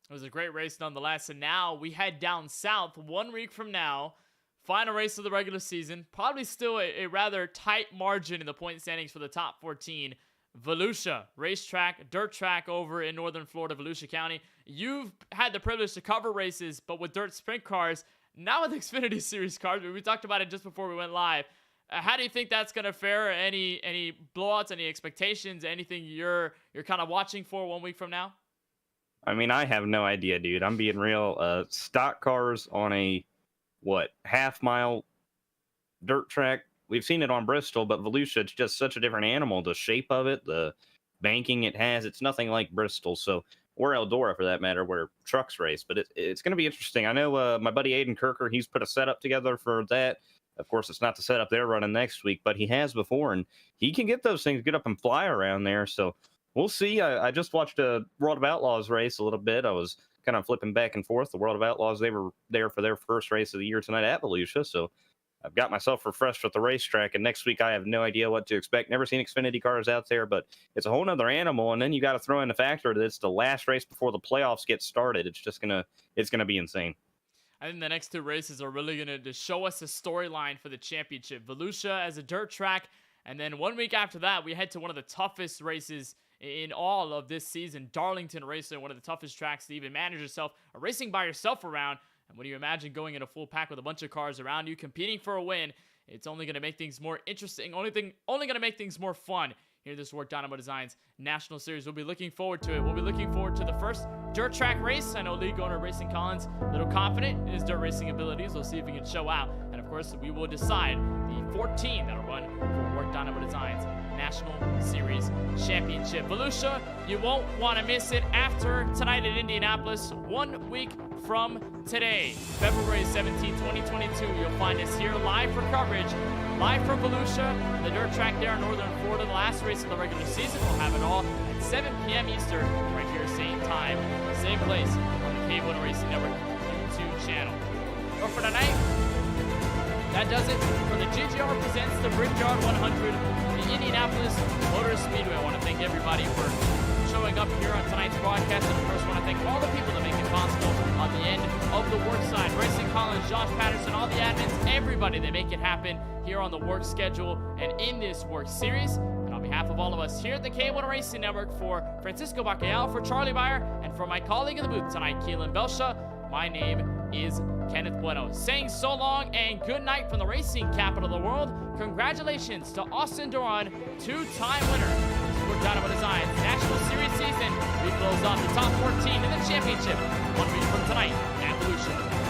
It was a great race nonetheless, and now we head down south 1 week from now. Final race of the regular season. Probably still a rather tight margin in the point standings for the top 14. Volusia racetrack, dirt track over in northern Florida, Volusia County. You've had the privilege to cover races, but with dirt sprint cars, now with Xfinity Series cars. We talked about it just before we went live. How do you think that's going to fare? Any blowouts, any expectations, anything you're kind of watching for 1 week from now? I mean, I have no idea, dude. I'm being real. Stock cars on a, half-mile dirt track. We've seen it on Bristol, but Volusia, it's just such a different animal. The shape of it, the banking it has, it's nothing like Bristol. So, or Eldora, for that matter, where trucks race. But it's going to be interesting. I know my buddy Aiden Kirker, he's put a setup together for that. Of course, it's not the setup they're running next week, but he has before, and he can get those things, get up and fly around there. So we'll see. I just watched a World of Outlaws race a little bit. I was kind of flipping back and forth. The World of Outlaws, they were there for their first race of the year tonight at Volusia. So I've got myself refreshed with the racetrack, and next week I have no idea what to expect. Never seen Xfinity cars out there, but it's a whole nother animal. And then you got to throw in the factor that it's the last race before the playoffs get started. It's just it's gonna be insane. I think the next 2 races are really going to show us a storyline for the championship. Volusia as a dirt track, and then 1 week after that, we head to one of the toughest races in all of this season, Darlington Racing, one of the toughest tracks to even manage yourself, racing by yourself around. And when you imagine going in a full pack with a bunch of cars around you, competing for a win, it's only going to make things more interesting, only going to make things more fun. Here, this WORC Dynamo Designs National Series. We'll be looking forward to it. We'll be looking forward to the first dirt track race. I know league owner Brayson Collins a little confident in his dirt racing abilities. We'll see if he can show out. And of course, we will decide the 14 that'll run for WORC Dynamo Designs National Series Championship. Volusia, you won't want to miss it after tonight at Indianapolis. 1 week from today, February 17, 2022. You'll find us here live for coverage. Live from Volusia, the dirt track there in northern Florida, the last race of the regular season. We'll have it all at 7 p.m. Eastern, right here, same time, same place, on the KBueno Racing Network YouTube channel. But for tonight, that does it for the GGR presents the Brickyard 100, the Indianapolis Motor Speedway. I want to thank everybody for showing up here on tonight's broadcast, and of course, I want to thank all the people that make it possible on the end of the WORC side. Brayson Collins, Josh Patterson, all the admins, everybody that make it happen here on the WORC schedule and in this WORC series. And on behalf of all of us here at the KBueno Racing Network, for Francisco Bacalao, for Charlie Meyer, and for my colleague in the booth tonight, Keelan Belsha, my name is Kenneth Bueno. Saying so long and good night from the racing capital of the world. Congratulations to Austin Doran, 2-time winner for Dynamo Designs National Series season. We close off the top 14 in the championship 1 week from tonight at Volusia.